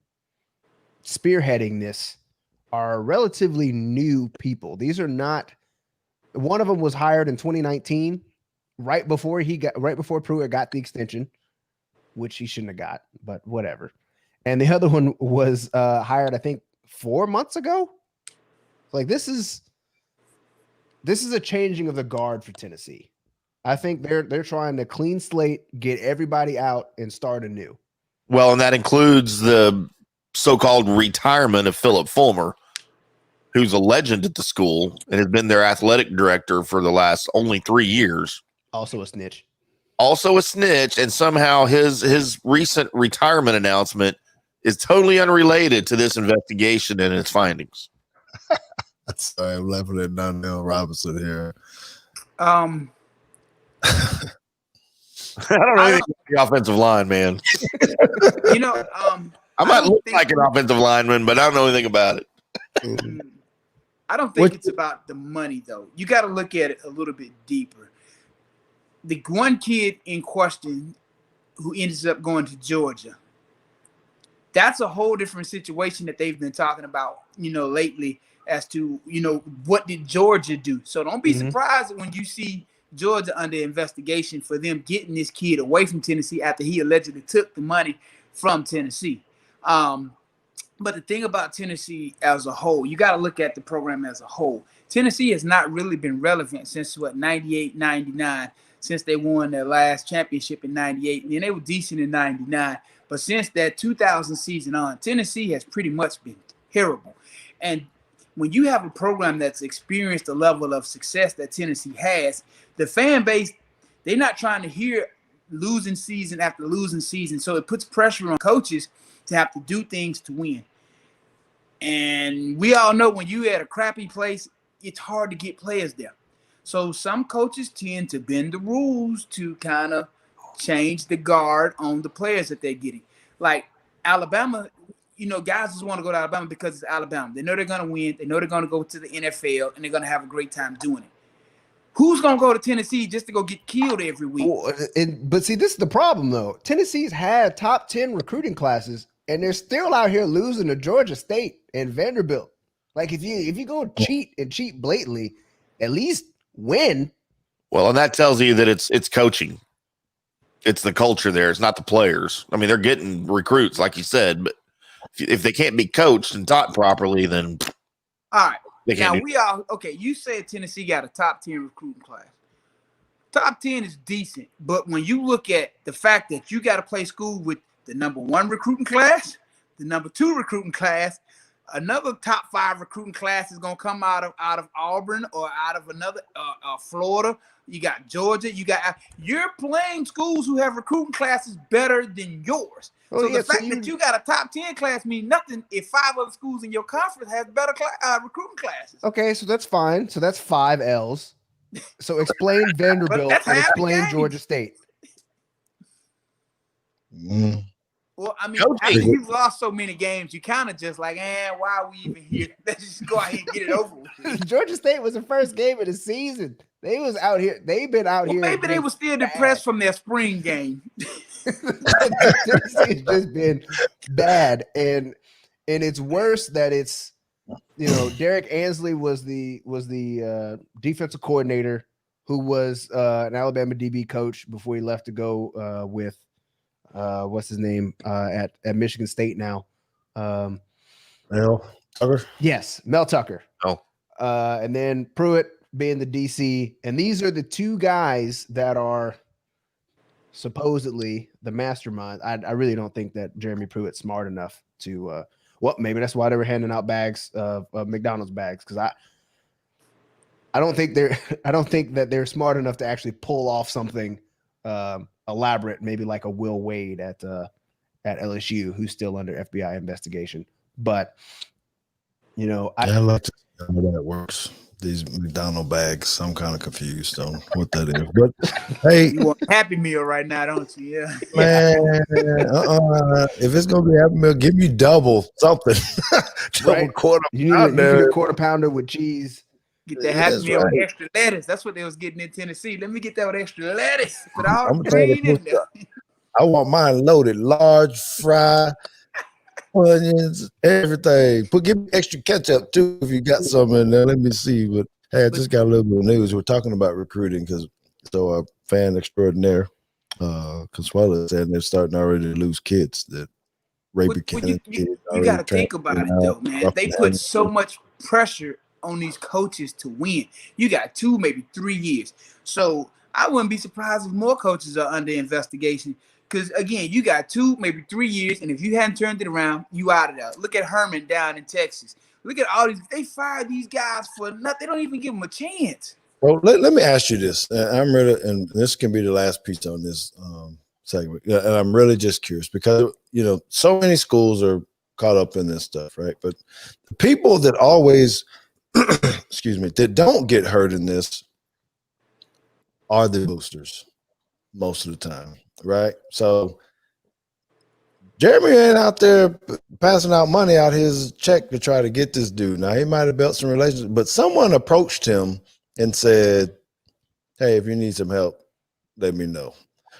G: spearheading this are relatively new people. These are not. One of them was hired in 2019, right before Pruitt got the extension, which he shouldn't have got, but whatever. And the other one was hired, I think, 4 months ago. Like this is a changing of the guard for Tennessee. I think they're trying to clean slate, get everybody out, and start anew.
E: Well, and that includes the so-called retirement of Philip Fulmer, who's a legend at the school and has been their athletic director for the last only 3 years.
G: Also a snitch.
E: And somehow his recent retirement announcement is totally unrelated to this investigation and its findings.
A: Sorry, I'm laughing at Donnell Robinson here.
E: I don't know anything about the offensive line, man. I might look like an offensive lineman, but I don't know anything about it.
F: I don't think it's about the money, though. You got to look at it a little bit deeper. The one kid in question who ends up going to Georgia, that's a whole different situation that they've been talking about, lately as to, what did Georgia do? So don't be surprised when you see Georgia under investigation for them getting this kid away from Tennessee after he allegedly took the money from Tennessee. But the thing about Tennessee as a whole, you got to look at the program as a whole. Tennessee has not really been relevant since, 98, 99, since they won their last championship in 98. And they were decent in 99. But since that 2000 season on, Tennessee has pretty much been terrible. And when you have a program that's experienced the level of success that Tennessee has, the fan base, they're not trying to hear losing season after losing season. So it puts pressure on coaches to have to do things to win. And we all know when you at a crappy place, it's hard to get players there. So some coaches tend to bend the rules to kind of change the guard on the players that they're getting. Like Alabama, guys just want to go to Alabama because it's Alabama. They know they're going to win. They know they're going to go to the NFL, and they're going to have a great time doing it. Who's going to go to Tennessee just to go get killed every week?
G: But see, this is the problem, though. Tennessee's had top 10 recruiting classes, and they're still out here losing to Georgia State and Vanderbilt. Like, if you go cheat blatantly, at least win.
E: Well, and that tells you that it's coaching. It's the culture there. It's not the players. I mean, they're getting recruits, like you said, but if they can't be coached and taught properly, then
F: all right. Now you said Tennessee got a top 10 recruiting class. Top 10 is decent, but when you look at the fact that you got to play school with the number 1 recruiting class, the number 2 recruiting class, another top 5 recruiting class is going to come out of Auburn or out of another Florida. You got Georgia. You're playing schools who have recruiting classes better than yours. So the fact that you got a top 10 class means nothing if 5 other schools in your conference have better recruiting classes.
G: Okay, so that's fine. So that's 5 L's. So explain Vanderbilt and explain Georgia State.
F: Well, I mean, after you've lost so many games, you kind of just like, why are we even here? Let's just go ahead and get it over with.
G: Georgia State was the first game of the season. They was out here. They've been out here.
F: Maybe they were still depressed from their spring game.
G: Tennessee's just been bad, and it's worse that it's Derek Ansley was the defensive coordinator who was an Alabama DB coach before he left to go with what's his name at Michigan State now.
A: Mel Tucker.
G: Yes, Mel Tucker.
E: Oh,
G: and then Pruitt being the DC, and these are the 2 guys that are supposedly the mastermind. I really don't think that Jeremy Pruitt's smart enough to maybe that's why they were handing out bags of McDonald's bags, because I don't think that they're smart enough to actually pull off something elaborate, maybe like a Will Wade at LSU, who's still under FBI investigation. But You know,
A: I like to see how that works. These McDonald bags, I'm kind of confused on what that is. But hey,
F: You want Happy Meal right now, don't you? Yeah.
A: man, if it's gonna be Happy Meal, give me double something, double
G: right?
A: quarter
G: You need
A: pounder.
G: a quarter pounder with cheese.
F: Get that Happy
A: That's
F: Meal with
A: right.
F: extra lettuce. That's what they was getting in Tennessee. Let me get that with extra lettuce. Put all
A: I'm
F: the
A: gonna tell you
F: green
A: the
F: in there.
A: I want mine loaded, large fry, onions, everything. Give me extra ketchup too if you got some in there. Let me see. But hey, I
F: But
A: just got a little bit of news. We're talking about recruiting because so our fan extraordinaire, Consuela said they're starting already to lose kids. That Ray
F: What
A: Buchanan
F: you
A: kid
F: got
A: already
F: to think about
A: transferring
F: it
A: out.
F: though, man. They
A: Ruffin
F: put so
A: Hamilton.
F: much pressure on these coaches to win. You got 2, maybe 3 years. So I wouldn't be surprised if more coaches are under investigation. Because again, you got 2, maybe 3 years, and if you hadn't turned it around, you out of there. Look at Herman down in Texas. Look at all these. They fired these guys for nothing. They don't even give them a chance.
A: Well, let me ask you this. I'm really, and this can be the last piece on this segment. And I'm really just curious because, so many schools are caught up in this stuff, right? But the people that always, excuse me, that don't get hurt in this are the boosters most of the time, right? So Jeremy ain't out there passing out money out his check to try to get this dude. Now, he might have built some relationships, but someone approached him and said, hey, if you need some help, let me know,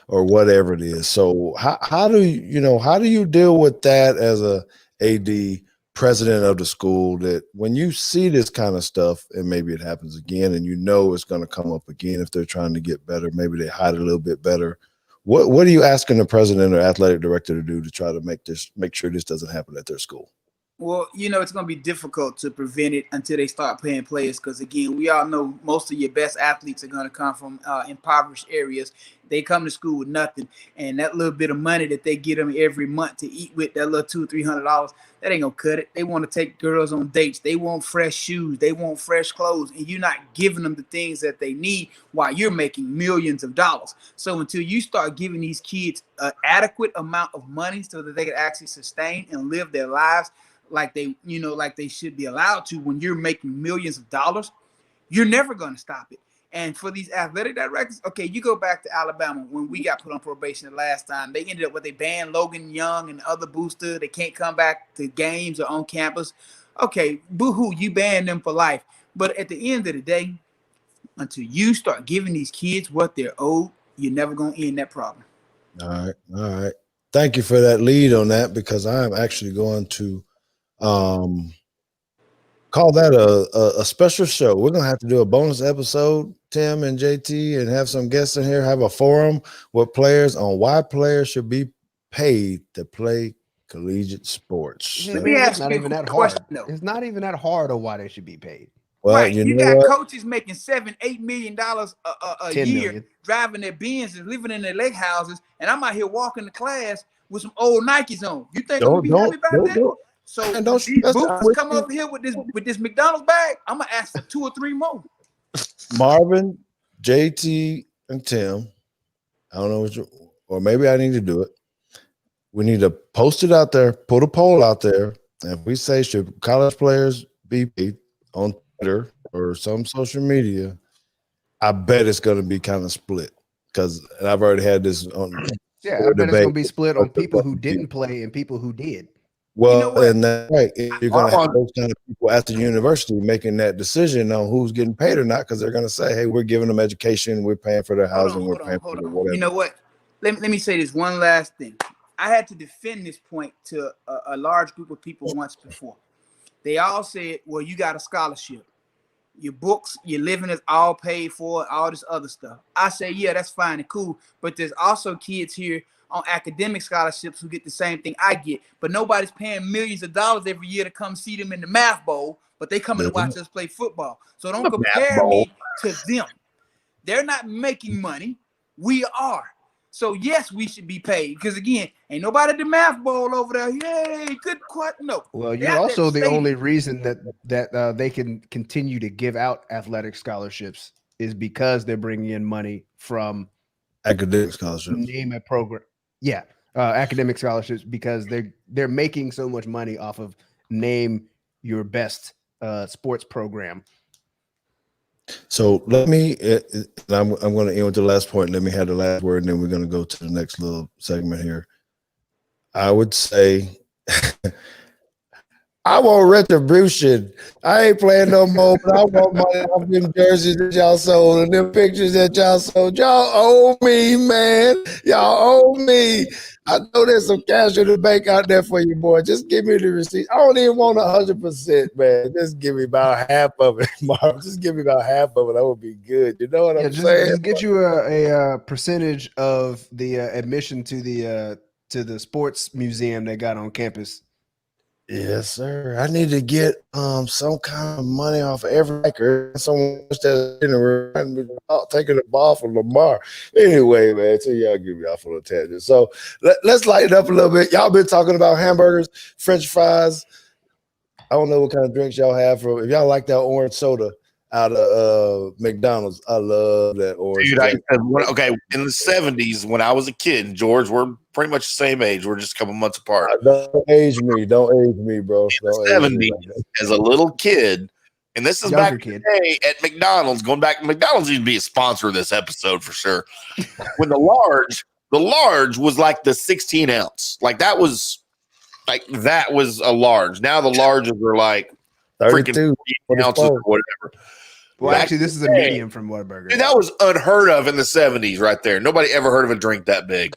A: or whatever it is. So how do you deal with that as a AD president of the school, that when you see this kind of stuff and maybe it happens again and it's going to come up again, if they're trying to get better, maybe they hide it a little bit better. What are you asking the president or athletic director to do to try to make sure this doesn't happen at their school?
F: Well, it's going to be difficult to prevent it until they start paying players because, again, we all know most of your best athletes are going to come from impoverished areas. They come to school with nothing, and that little bit of money that they get them every month to eat with, that little $200-300, that ain't going to cut it. They want to take girls on dates. They want fresh shoes. They want fresh clothes, and you're not giving them the things that they need while you're making millions of dollars. So until you start giving these kids an adequate amount of money so that they can actually sustain and live their lives like they should be allowed to when you're making millions of dollars, you're never going to stop it. And for these athletic directors, okay, you go back to Alabama when we got put on probation the last time. They ended up with they banned Logan Young and other booster. They can't come back to games or on campus. Okay, boo-hoo, you banned them for life. But at the end of the day, until you start giving these kids what they're owed, you're never going to end that problem.
A: All right. Thank you for that lead on that, because I'm actually going to call that a special show. We're gonna have to do a bonus episode, Tim and JT, and have some guests in here, have a forum with players on why players should be paid to play collegiate sports.
F: Let me ask you a question, though.
G: It's not even that hard on why they should be paid.
A: Well,
F: right,
A: you
F: you
A: know
F: got
A: what?
F: coaches making $7-8 million a year,
G: million.
F: driving their Benz and living in their lake houses, and I'm out here walking to class with some old Nikes on. You think I'm gonna be happy about that? So
A: And
F: when these
A: stress
F: boosters
A: out
F: come over here with this McDonald's bag, I'm gonna ask for 2 or 3 more.
A: Marvin, JT, and Tim. I don't know or maybe I need to do it. We need to post it out there, put a poll out there, and if we say should college players be paid on Twitter or some social media, I bet it's going to be kind of split, because I've already had this on.
G: Yeah, I bet it's going to be split on people who didn't play and people who did.
A: Well, and that's right. You're going to have those kind of people at the university making that decision on who's getting paid or not, because they're going to say, hey, we're giving them education, we're paying for their housing, we're paying for their whatever.
F: You know what? Let me say this one last thing. I had to defend this point to a large group of people once before. They all said, well, you got a scholarship. Your books, your living is all paid for, all this other stuff. I say, yeah, that's fine and cool. But there's also kids here on academic scholarships who get the same thing I get. But nobody's paying millions of dollars every year to come see them in the math bowl, but they come in to watch us play football. So don't compare me to them. They're not making money. We are. So yes, we should be paid, because again, ain't nobody at the math bowl over there. Yay, good quite no.
G: Well, you're also the only reason that they can continue to give out athletic scholarships is because they're bringing in money from
A: academic scholarships.
G: Name a program, academic scholarships, because they're making so much money off of name your best sports program.
A: So let me. I'm going to end with the last point. Let me have the last word, and then we're going to go to the next little segment here. I would say. I want retribution. I ain't playing no more, but I want money off them jerseys that y'all sold and them pictures that y'all sold. Y'all owe me, man. Y'all owe me. I know there's some cash in the bank out there for you, boy. Just give me the receipt. I don't even want 100%, man. Just give me about half of it, Marv. Just give me about half of it. That would be good. You know what I'm saying?
G: Just get you a percentage of the admission to the sports museum they got on campus.
A: Yes, sir. I need to get some kind of money off every hiker. Someone that's taking the ball from Lamar. Anyway, man, so y'all give me off on a tangent. So let's lighten up a little bit. Y'all been talking about hamburgers, French fries. I don't know what kind of drinks y'all have. If y'all like that orange soda out of McDonald's, I love that orange.
E: Dude, okay, in the 70s, when I was a kid, and George, we're pretty much the same age. We're just a couple months apart.
A: Don't age me, bro.
E: In the 70s, as a little kid, and this is back in the day at McDonald's. Going back, McDonald's used to be a sponsor of this episode for sure. When the large was like the 16 ounce, that was a large. Now the larges are like
A: 32
E: ounces or whatever.
G: Well, actually, this is a medium from Whataburger.
E: Dude, that was unheard of in the 70s right there. Nobody ever heard of a drink that big.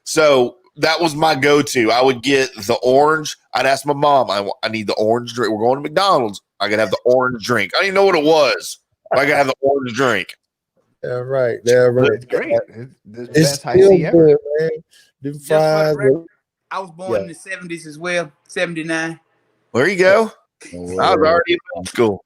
E: So that was my go-to. I would get the orange. I'd ask my mom, I need the orange drink. We're going to McDonald's. I got to have the orange drink. I didn't know what it was. I got to have the orange drink.
A: Yeah, right. Yeah, right.
G: It's great. It's the best high C ever.
A: Good, man. Them fries.
F: I was born in the 70s as well, 79.
E: There you go. Oh, I was already in middle school.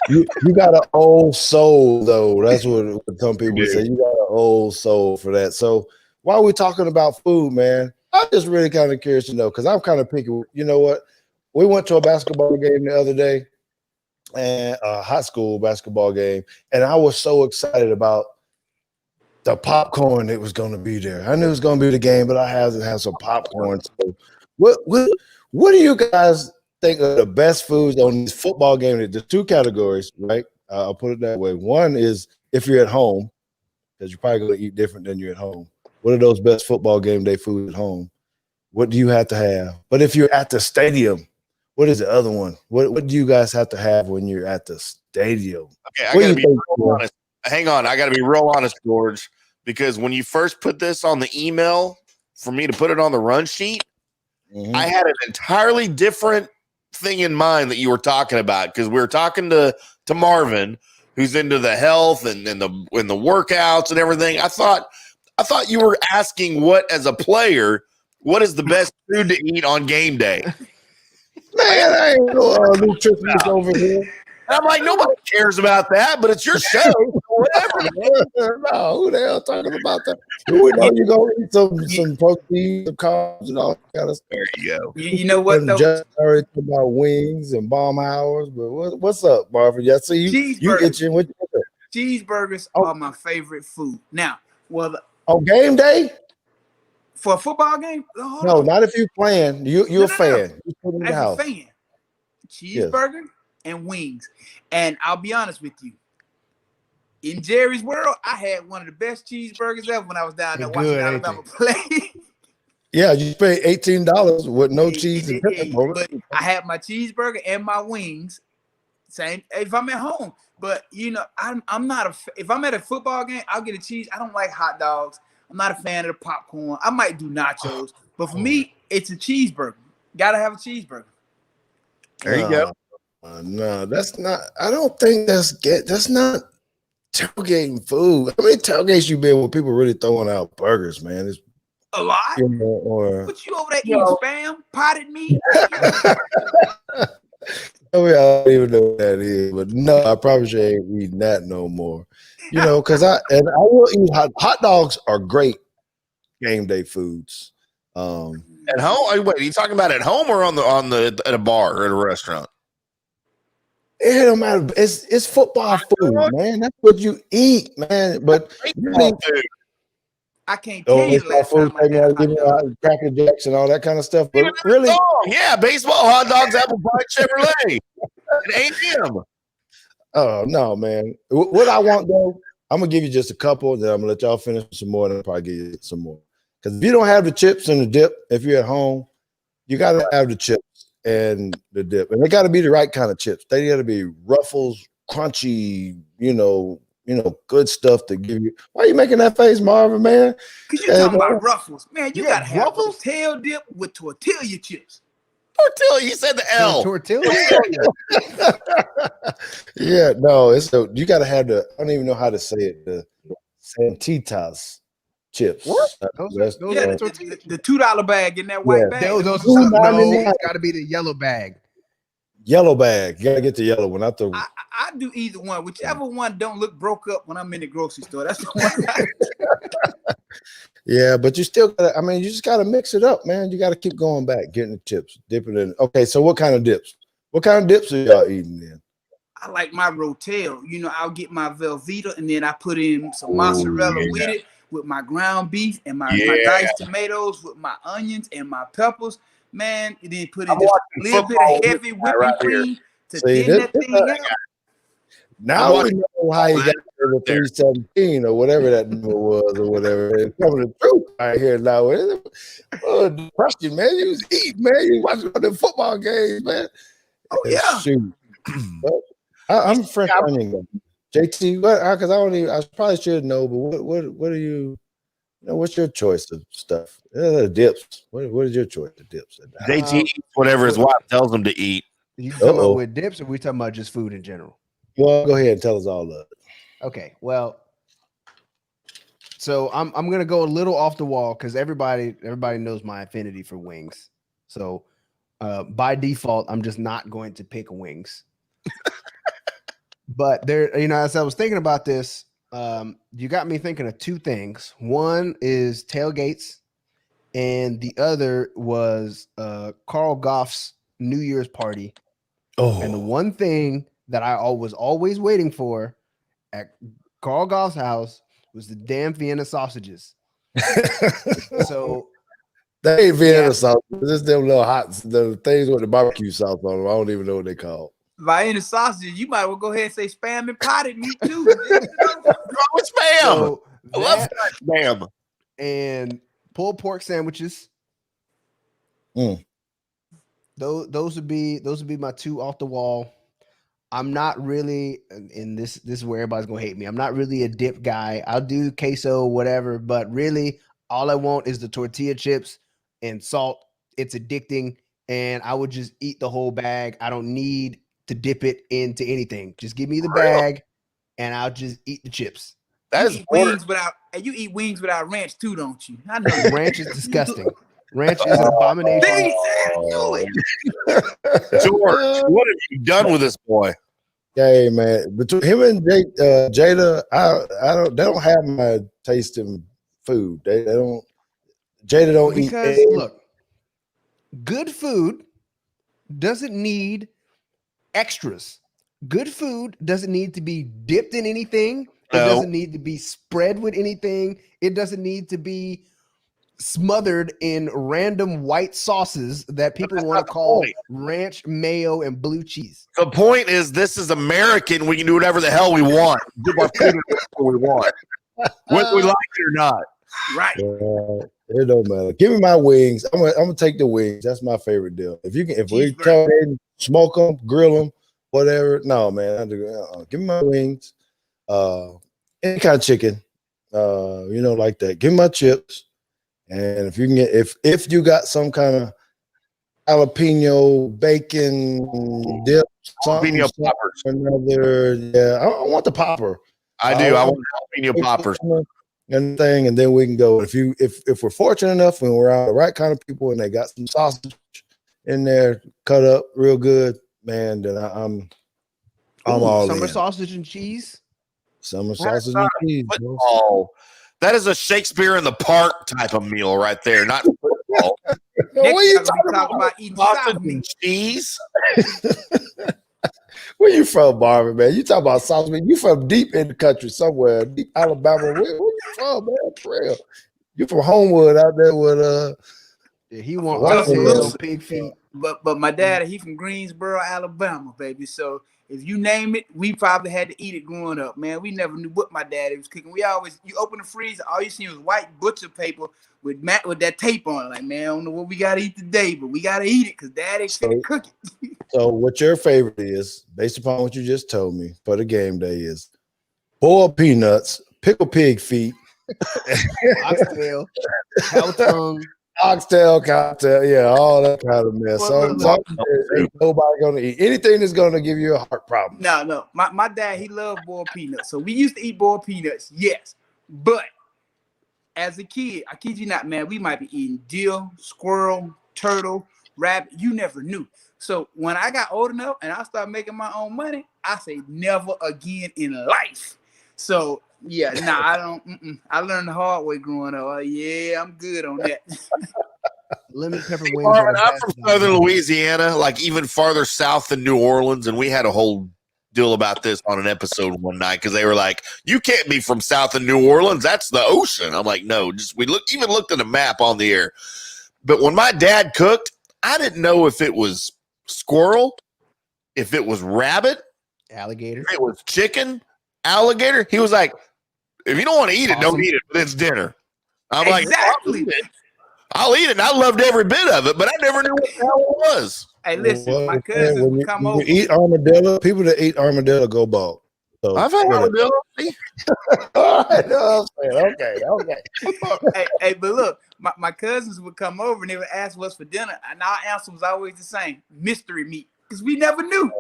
A: You got an old soul, though. That's what some people say. You got an old soul for that. So while we're talking about food, man, I'm just really kind of curious to know, because I'm kind of picky. You know what? We went to a basketball game the other day, and a high school basketball game, and I was so excited about the popcorn that was going to be there. I knew it was going to be the game, but I had to have some popcorn. So what do you guys think of the best foods on this football game? There's two categories, right? I'll put it that way. One is if you're at home, because you're probably going to eat different than you're at home. What are those best football game day foods at home? What do you have to have? But if you're at the stadium, what is the other one? What do you guys have to have when you're at the stadium?
E: Okay, I got to be real honest. Hang on, I got to be real honest, George, because when you first put this on the email for me to put it on the run sheet, I had an entirely different thing in mind that you were talking about, because we were talking to Marvin, who's into the health and the workouts and everything. I thought you were asking what, as a player, what is the best food to eat on game day?
A: Man, I ain't no nutritionist over here.
E: And I'm like, nobody cares about that, but it's your show. So whatever.
A: No, who the hell talking about that? We know you're going to eat some protein, some carbs, and all that kind of stuff.
E: There you go.
F: You know what, though?
A: Just already talking about wings and bomb hours, but what's up, Marvin? Yeah, see you itching. What
F: cheeseburgers are my favorite food. Now,
A: on game day?
F: For a football game?
A: No, not if you're playing. You're a fan. You put in the house.
F: A fan. Cheeseburger and wings. And I'll be honest with you. In Jerry's world, I had one of the best cheeseburgers ever when I was down there watching Alabama play.
A: Yeah, you paid $18 with no cheese and pepper.
F: But I had my cheeseburger and my wings. Same if I'm at home. But I'm not if I'm at a football game, I'll get a cheese. I don't like hot dogs. I'm not a fan of the popcorn. I might do nachos, but for me, it's a cheeseburger. Gotta have a cheeseburger.
E: There you go.
A: No, that's not. I don't think that's not tailgating food. How many tailgates you been with people really throwing out burgers, man? It's
F: a lot. What you over there eating spam, potted meat?
A: I don't even know what that is, but no, I probably ain't eating that no more. Because I will eat hot dogs are great game day foods.
E: At home? Wait, are you talking about at home or at a bar or at a restaurant?
A: It don't matter. It's football food, man. That's what you eat, man. But
F: I can't tell
A: Oh,
F: you
A: it's
F: the
A: all
F: last
A: food,
F: time I had a hot dog.
A: Cracker Jacks and all that kind of stuff. But really,
E: Oh, yeah, baseball, hot dogs, apple pie, Chevrolet, and A&M.
A: oh no, man. What I want though, I'm gonna give you just a couple. Then I'm gonna let y'all finish some more, and I'll probably give you some more. Because if you don't have the chips and the dip, if you're at home, you gotta have the chips and the dip, and they gotta be the right kind of chips. They gotta be Ruffles, crunchy, good stuff to give you. Why are you making that face, Marvin, man?
F: Because you're talking about Ruffles. Man, you got to have
G: Ruffles?
F: tail dip with tortilla chips.
E: Tortilla, you said the L.
G: Tortilla?
A: Yeah, no, you gotta have the. I don't even know how to say it. The Santitas chips.
G: What?
A: That's
F: Yeah, the $2 bag in that white
A: Yeah.
F: bag.
G: Those
A: Ooh,
G: are no,
A: $2.99.
G: it's got to be the yellow bag.
A: Yellow bag. You gotta get the yellow one. Not the.
F: I do either one. Whichever one don't look broke up when I'm in the grocery store. That's the one.
A: Yeah, but you still gotta. I mean, you just gotta mix it up, man. You gotta keep going back, getting the chips, dipping in. Okay, so what kind of dips? What kind of dips are y'all eating then?
F: I like my Rotel. I'll get my Velveeta and then I put in some mozzarella with it, with my ground beef and my diced tomatoes, with my onions and my peppers. Man, and then put in just a little bit of heavy whipping cream to thin that thing out.
A: Now we know how you got the 317 or whatever that number was or whatever. It's coming the truth right here now. Depression, man. You was eating, man. You watching the football games, man.
F: Oh, yeah.
A: Shoot. I'm a fresh onion guy. JT, because I probably should know, but what are you, what's your choice of stuff? Dips. What is your choice of dips?
E: JT eats whatever his wife tells him to eat.
G: You talking about with dips, or we talking about just food in general?
A: Well, go ahead and tell us all of it.
G: Okay, well, so I'm gonna go a little off the wall because everybody knows my affinity for wings. So by default, I'm just not going to pick wings. But there, as I was thinking about this, you got me thinking of two things. One is tailgates, and the other was Carl Goff's New Year's party. Oh, and the one thing that I was always waiting for at Carl Goff's house was the damn Vienna sausages. So
A: they ain't Vienna sausages. Just them little the things with the barbecue sauce on them. I don't even know what they call.
F: Vienna sausages, you might well go ahead and say spam and potted meat too.
E: What's spam?
G: So
E: I love spam.
G: And pulled pork sandwiches. Those would be my two off the wall. I'm not really, and this is where everybody's gonna hate me. I'm not really a dip guy. I'll do queso, whatever, but really all I want is the tortilla chips and salt. It's addicting, and I would just eat the whole bag. I don't need to dip it into anything. Just give me the bag, and I'll just eat the chips.
F: You eat wings without ranch too, don't you? I know
G: ranch is disgusting. Ranch is an abomination.
E: George, what have you done with this boy?
A: Hey man, between him and Jada, they don't have my taste in food. They don't. Jada don't eat eggs.
G: Look, good food doesn't need extras. Good food doesn't need to be dipped in anything. It doesn't need to be spread with anything. It doesn't need to be smothered in random white sauces that people want to call ranch, mayo, and blue cheese.
E: The point is, this is American. We can do whatever the hell we want. Do our food whatever we want, whether we like it or not.
F: Right.
A: It don't matter. Give me my wings. I'm gonna take the wings. That's my favorite deal. If we come in, smoke them, grill them, whatever. No, man. Give me my wings. Any kind of chicken. Like that. Give me my chips. And if you can get if you got some kind of jalapeno bacon dip, jalapeno poppers, I want the popper.
E: I do. I want jalapeno poppers
A: and thing, and then we can go. If we're fortunate enough and we're around the right kind of people and they got some sausage in there cut up real good, man, then I'm all
G: summer
A: in.
G: Sausage and cheese.
A: Summer sausage and cheese.
E: That is a Shakespeare in the Park type of meal right there, not football.
A: What are you talking about?
F: Eating
E: sausage and cheese?
A: Where you from, Marvin, man? You talking about sausage? You from deep in the country somewhere, deep Alabama? Where you from, man? For real. You from Homewood out there with
G: Yeah, he want
A: Wow.
G: oxtail, pig feet.
F: But my dad, he from Greensboro, Alabama, baby. So if you name it, we probably had to eat it growing up, man. We never knew what my daddy was cooking. You open the freezer, all you see was white butcher paper with that tape on it. Like, man, I don't know what we gotta eat today, but we gotta eat it because daddy's finna cook it.
A: So what your favorite is, based upon what you just told me for the game day, is boiled peanuts, pickled pig feet,
G: Oxtail, cow tongue.
A: oxtail, cocktail, yeah, all that kind of mess.
F: Well,
A: So ain't nobody gonna eat anything that's gonna give you a heart problem.
F: No. My dad, he loved boiled peanuts. So we used to eat boiled peanuts, yes. But as a kid, I kid you not, man, we might be eating deer, squirrel, turtle, rabbit. You never knew. So when I got old enough and I started making my own money, I say never again in life. So yeah, I don't. I learned the hard way growing up. Yeah, I'm good on that.
G: Lemon pepper wings.
E: Marvin, I'm from Southern Louisiana, like even farther south than New Orleans, and we had a whole deal about this on an episode one night because they were like, "You can't be from south of New Orleans. That's the ocean." I'm like, "No, we looked at a map on the air." But when my dad cooked, I didn't know if it was squirrel, if it was rabbit,
G: alligator,
E: if it was chicken, alligator. He was like, "If you don't want to eat it, don't eat it, but it's dinner." I'm
F: exactly.
E: like, I'll eat it. And I loved every bit of it, but I never knew what the hell it was.
F: Hey, listen, my cousins would come over.
A: You eat armadillo, people that eat armadillo go bald. So
E: I've had armadillo.
A: All right, no, okay.
F: Hey, but look, my cousins would come over and they would ask what's for dinner, and our answer was always the same: mystery meat, because we never knew.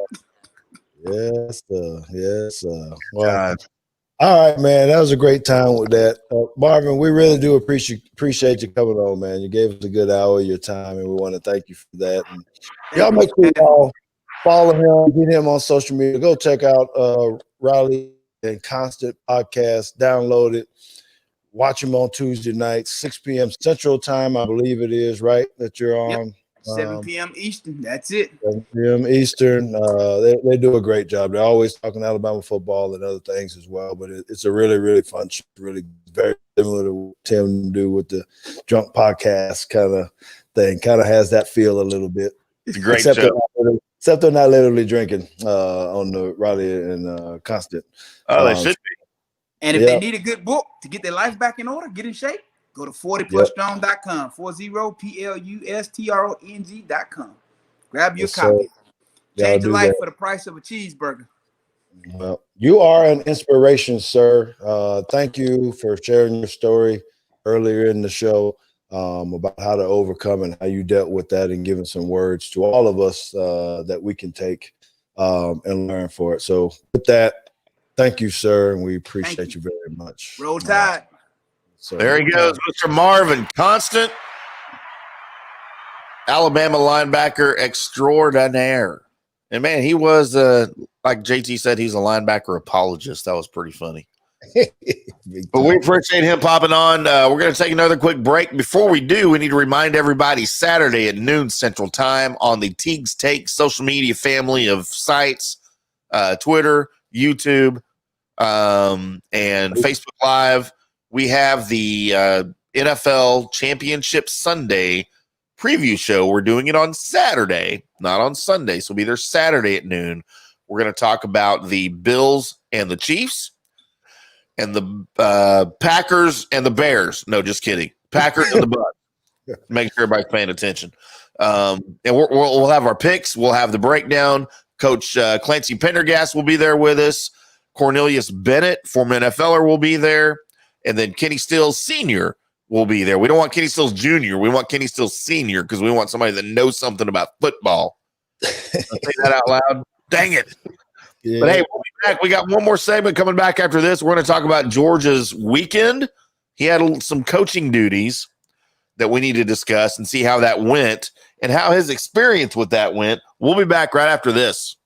A: Yes, well, all right, man. That was a great time with that. Marvin, we really do appreciate you coming on, man. You gave us a good hour of your time, and we want to thank you for that. And y'all make sure y'all follow him, get him on social media. Go check out Riley and Constant podcast. Download it. Watch him on Tuesday nights, 6 p.m. Central Time, I believe it is, right? That you're on.
F: Yep. 7 p.m. Eastern. That's it.
A: 7 p.m. Eastern. They do a great job. They're always talking Alabama football and other things as well. But it's a really, really fun show. Really very similar to what Tim do with the Drunk Podcast kind of thing. Kind of has that feel a little bit.
E: It's a great
A: except
E: show.
A: Except they're not literally drinking on the Riley and Constant.
E: Oh, they should be.
F: And if they need a good book to get their life back in order, get in shape, go to 40plusstrong.com, 40plusstrong.com. Grab your copy. Change your life for the price of a cheeseburger.
A: Well, you are an inspiration, sir. Thank you for sharing your story earlier in the show about how to overcome and how you dealt with that and giving some words to all of us that we can take and learn for it. So with that, thank you, sir, and we appreciate you very much.
F: Roll Tide.
A: So
E: there he goes, Mr. Marvin Constant, Alabama linebacker extraordinaire. And, man, he was, like JT said, he's a linebacker apologist. That was pretty funny. But we appreciate him popping on. We're going to take another quick break. Before we do, we need to remind everybody Saturday at noon Central Time on the Teague's Take social media family of sites, Twitter, YouTube, and Facebook Live. We have the NFL Championship Sunday preview show. We're doing it on Saturday, not on Sunday. So we'll be there Saturday at noon. We're going to talk about the Bills and the Chiefs and the Packers and the Bears. No, just kidding. Packers and the Bucks. Make sure everybody's paying attention. And we'll have our picks. We'll have the breakdown. Coach Clancy Pendergast will be there with us. Cornelius Bennett, former NFLer, will be there. And then Kenny Stills Sr. will be there. We don't want Kenny Stills Jr. We want Kenny Stills Sr. because we want somebody that knows something about football. I'll say that out loud. Dang it. Yeah. But, hey, we'll be back. We got one more segment coming back after this. We're going to talk about Georgia's weekend. He had some coaching duties that we need to discuss and see how that went and how his experience with that went. We'll be back right after this.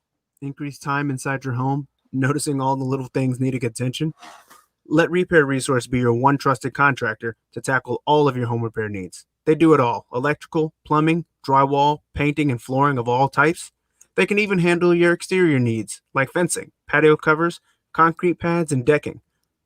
H: Increase time inside your home, noticing all the little things needing attention. Let Repair Resource be your one trusted contractor to tackle all of your home repair needs. They do it all: electrical, plumbing, drywall, painting, and flooring of all types. They can even handle your exterior needs, like fencing, patio covers, concrete pads, and decking.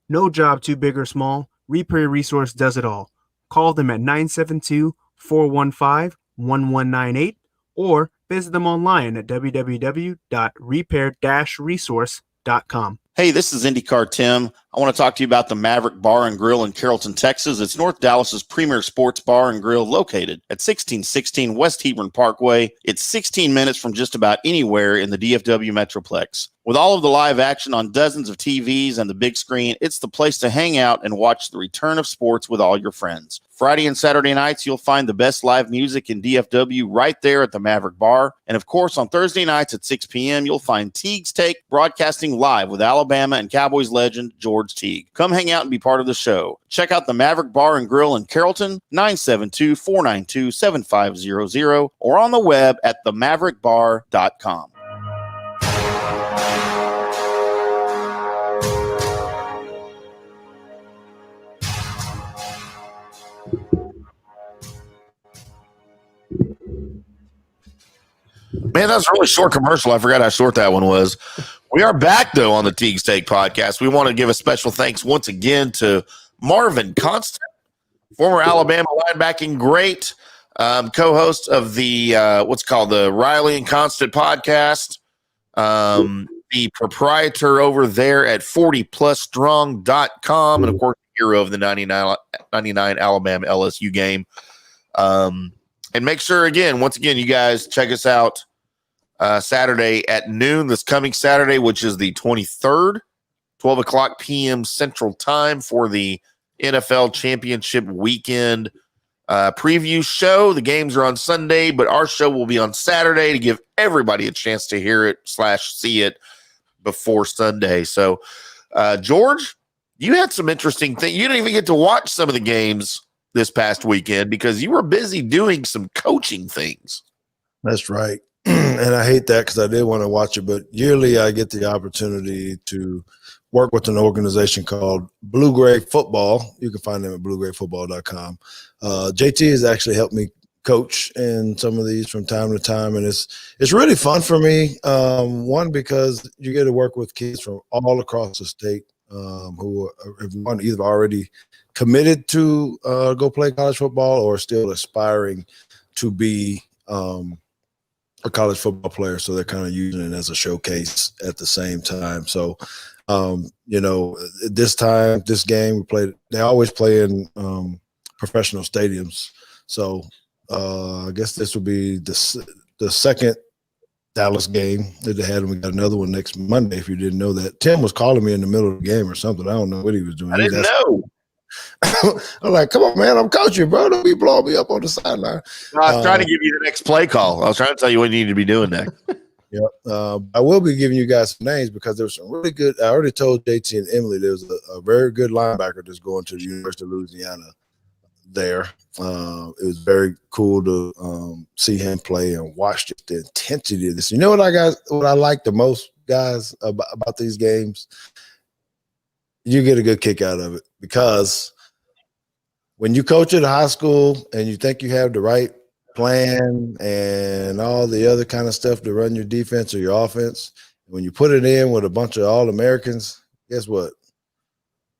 H: No job too big or small. Repair Resource does it all. Call them at 972-415-1198 or visit them online at www.repair-resource.com.
E: Hey, this is IndyCar Tim. I want to talk to you about the Maverick Bar and Grill in Carrollton, Texas. It's North Dallas's premier sports bar and grill located at 1616 West Hebron Parkway. It's 16 minutes from just about anywhere in the DFW Metroplex. With all of the live action on dozens of TVs and the big screen, it's the place to hang out and watch the return of sports with all your friends. Friday and Saturday nights, you'll find the best live music in DFW right there at the Maverick Bar. And of course, on Thursday nights at 6 p.m., you'll find Teague's Take broadcasting live with Alabama and Cowboys legend George Teague. Come hang out and be part of the show. Check out the Maverick Bar and Grill in Carrollton, 972-492-7500, or on the web at themaverickbar.com. Man, that was a really short commercial. I forgot how short that one was. We are back, though, on the Teague Take podcast. We want to give a special thanks once again to Marvin Constant, former Alabama linebacking great, co-host of the what's called the Riley and Constant podcast, the proprietor over there at 40plusstrong.com, and, of course, hero of the 99 Alabama LSU game. And make sure, once again, you guys check us out Saturday at noon, this coming Saturday, which is the 23rd, 12 o'clock p.m. Central Time for the NFL Championship Weekend preview show. The games are on Sunday, but our show will be on Saturday to give everybody a chance to hear it / see it before Sunday. So, George, you had some interesting things. You didn't even get to watch some of the games this past weekend because you were busy doing some coaching things.
A: That's right. And I hate that because I did want to watch it, but yearly I get the opportunity to work with an organization called Blue Gray Football. You can find them at bluegrayfootball.com. JT has actually helped me coach in some of these from time to time, and it's really fun for me. One, because you get to work with kids from all across the state who have either already committed to go play college football or still aspiring to be a college football player. So they're kind of using it as a showcase at the same time. So, this game they always play in professional stadiums. So I guess this will be the second Dallas game that they had, and we got another one next Monday, if you didn't know that. Tim was calling me in the middle of the game or something. I don't know what he was doing.
E: I didn't know.
A: I'm like, come on, man, I'm coaching, bro. Don't be blowing me up on the sideline.
E: No, I was trying to give you the next play call. I was trying to tell you what you need to be doing next.
A: Yeah, I will be giving you guys some names because there was some really good. I already told JT and Emily there was a very good linebacker that's going to the University of Louisiana there. It was very cool to see him play and watch the intensity of this. You know what I like the most, guys, about these games? You get a good kick out of it because when you coach at a high school and you think you have the right plan and all the other kind of stuff to run your defense or your offense, when you put it in with a bunch of All-Americans, guess what?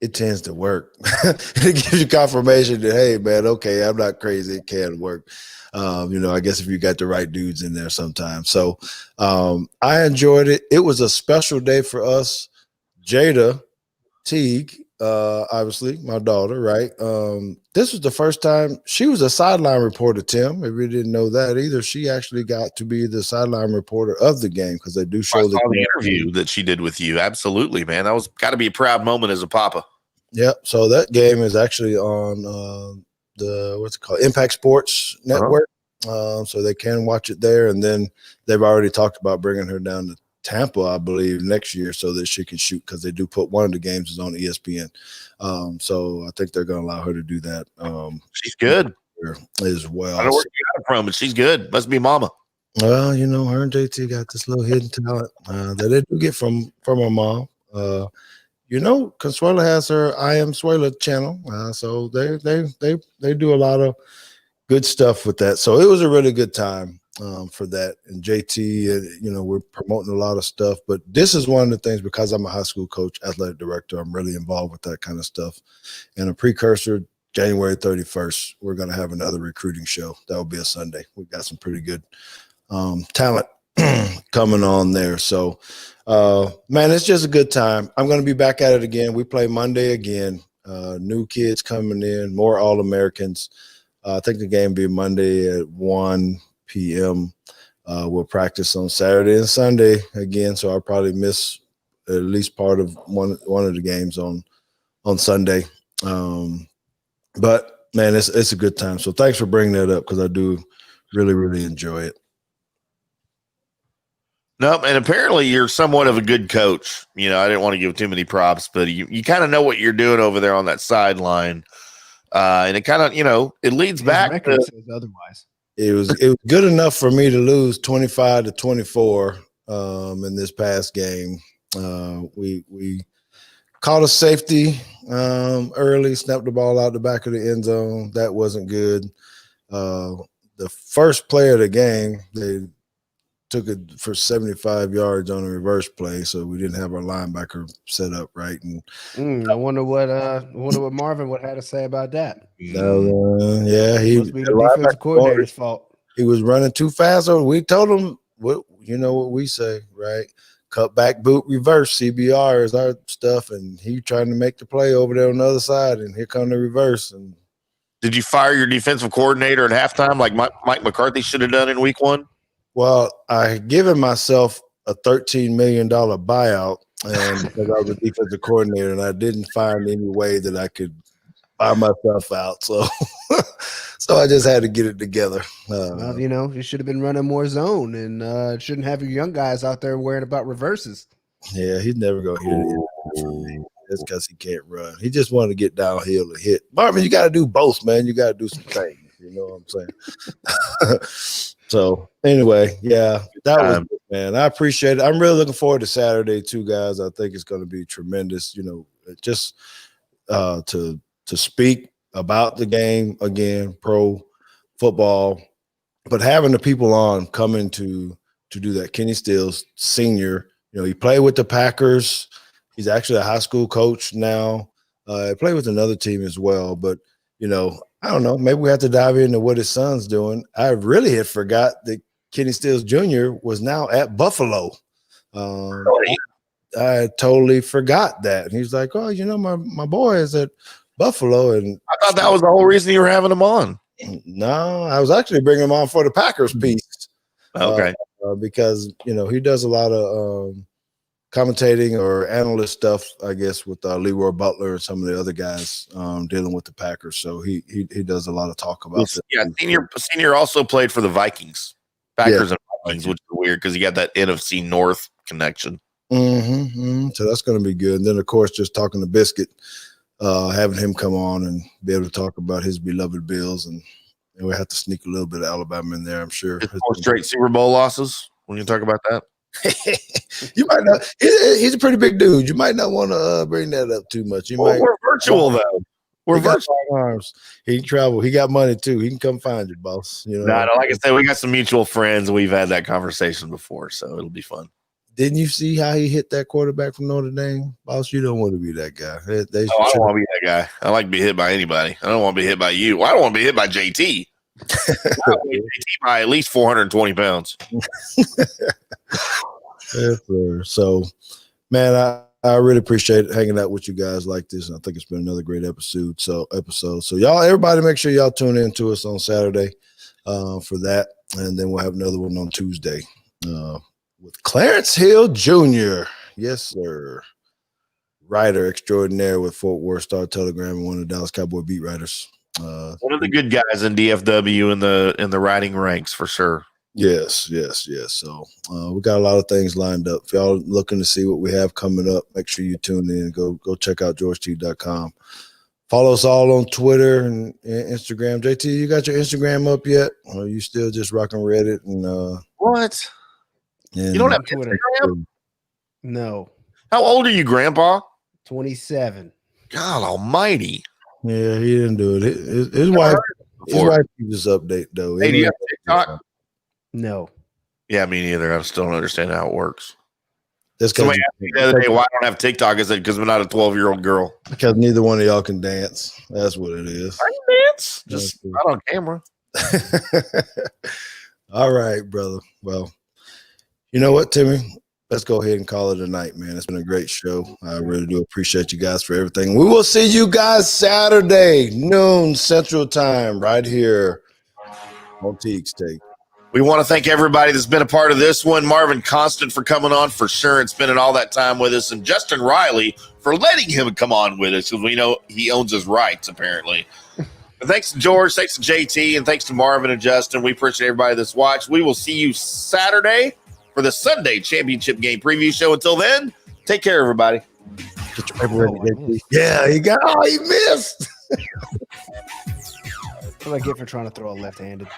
A: It tends to work. It gives you confirmation that, hey, man, okay, I'm not crazy. It can work. I guess if you got the right dudes in there sometimes. So I enjoyed it. It was a special day for us. Jada Teague, obviously, my daughter, right? This was the first time she was a sideline reporter, Tim. If you didn't know that either, she actually got to be the sideline reporter of the game because they do show
E: the interview that she did with you. Absolutely, man. That was got to be a proud moment as a papa.
A: Yep. So that game is actually on the Impact Sports Network. So they can watch it there. And then they've already talked about bringing her down to Tampa, I believe, next year so that she can shoot because they do put one of the games is on ESPN. So I think they're going to allow her to do that.
E: She's good
A: as well.
E: I don't know where you got her from, but she's good. Must be mama.
A: Well, her and JT got this little hidden talent that they do get from her mom. Consuela has her I Am Suela channel. So they do a lot of good stuff with that. So it was a really good time for that. And JT, we're promoting a lot of stuff, but this is one of the things because I'm a high school coach, athletic director, I'm really involved with that kind of stuff. And a precursor January 31st, we're going to have another recruiting show. That will be a Sunday. We've got some pretty good talent coming on there. So, man, it's just a good time. I'm going to be back at it again. We play Monday again. New kids coming in, more All-Americans. I think the game will be Monday at 1 p.m. We'll practice on Saturday and Sunday again, so I'll probably miss at least part of one of the games on Sunday. But, man, it's a good time. So thanks for bringing that up because I do really, really enjoy it.
E: No, and apparently you're somewhat of a good coach. I didn't want to give too many props, but you kind of know what you're doing over there on that sideline. And it kind of, it leads back to
G: says otherwise.
A: It was good enough for me to lose 25-24 in this past game. We caught a safety early, snapped the ball out the back of the end zone. That wasn't good. The first play of the game, they took it for 75 yards on a reverse play, so we didn't have our linebacker set up right. And
G: I wonder what Marvin would have to say about that.
A: Yeah, he
G: must be the defensive coordinator's fault.
A: He was running too fast. Or we told him what we say, right? Cut back, boot, reverse, CBR is our stuff, and he trying to make the play over there on the other side, and here come the reverse. And
E: did you fire your defensive coordinator at halftime like Mike McCarthy should have done in week 1?
A: Well, I had given myself a $13 million buyout, and because I was a defensive coordinator, and I didn't find any way that I could buy myself out. So, so I just had to get it together.
G: Well, you should have been running more zone, and shouldn't have your young guys out there worrying about reverses.
A: Yeah, he's never going to hit it from me. That's because he can't run. He just wanted to get downhill and hit. Marvin, you got to do both, man. You got to do some things. You know what I'm saying? So anyway, yeah, that was good, man. I appreciate it. I'm really looking forward to Saturday too, guys. I think it's going to be tremendous. Just to speak about the game again, pro football, but having the people on coming to do that. Kenny Stills, senior, he played with the Packers. He's actually a high school coach now. He played with another team as well, but I don't know. Maybe we have to dive into what his son's doing. I really had forgot that Kenny Stills Jr. was now at Buffalo. I totally forgot that. And he's like, oh, my boy is at Buffalo. And
E: I thought that was the whole reason you were having him on.
A: No, I was actually bringing him on for the Packers piece.
E: Okay.
A: Because, he does a lot of commentating or analyst stuff, I guess, with Leroy Butler and some of the other guys dealing with the Packers. So he does a lot of talk about that.
E: Yeah, senior also played for the Vikings, Packers and Vikings, which is weird because you got that NFC North connection.
A: So that's going to be good. And then, of course, just talking to Biscuit, having him come on and be able to talk about his beloved Bills, and we have to sneak a little bit of Alabama in there, I'm sure.
E: 4 straight Super Bowl losses. When you talk about that.
A: You might not. He's a pretty big dude. You might not want to bring that up too much.
E: We're virtual though. We're virtual.
A: Arms. He can travel. He got money too. He can come find you, boss.
E: Like I said, we got some mutual friends. We've had that conversation before, so it'll be fun.
A: Didn't you see how he hit that quarterback from Notre Dame, boss? You don't want to be that guy.
E: I don't want to be that guy. I like to be hit by anybody. I don't want to be hit by you. I don't want to be hit by JT. I weigh JT by at least 420 pounds.
A: Yes, sir. So, man, I really appreciate hanging out with you guys like this. I think it's been another great episode. So y'all, everybody, make sure y'all tune in to us on Saturday for that, and then we'll have another one on Tuesday with Clarence Hill Jr. Yes, sir. Writer extraordinaire with Fort Worth Star-Telegram and one of the Dallas Cowboy beat writers.
E: One of the good guys in DFW in the writing ranks for sure.
A: Yes. So we got a lot of things lined up. If y'all looking to see what we have coming up, make sure you tune in. Go check out georgeteague.com. Follow us all on Twitter and Instagram. JT, you got your Instagram up yet? Or are you still just rocking Reddit and
E: what? You don't have
G: Twitter?
E: Instagram?
G: No.
E: How old are you, Grandpa?
G: 27.
E: God Almighty!
A: Yeah, he didn't do it. His wife keeps this update though.
E: Hey, do you have TikTok?
G: No.
E: Yeah, me neither. I still don't understand how it works.
A: Just
E: Somebody asked me the other day why I don't have TikTok. I said because I'm not a 12-year-old girl.
A: Because neither one of y'all can dance. That's what it is.
J: I can dance, just not on camera.
A: All right, brother. Well, you know what, Timmy? Let's go ahead and call it a night, man. It's been a great show. I really do appreciate you guys for everything. We will see you guys Saturday, noon Central Time, right here on Teague's Take.
E: We want to thank everybody that's been a part of this one. Marvin Constant for coming on for sure and spending all that time with us, and Justin Riley for letting him come on with us because we know he owns his rights, apparently. But thanks to George, thanks to JT, and thanks to Marvin and Justin. We appreciate everybody that's watched. We will see you Saturday for the Sunday championship game preview show. Until then, take care, everybody.
A: Get your paper ready, JT. Yeah, he missed.
G: What do I get for trying to throw a left-handed?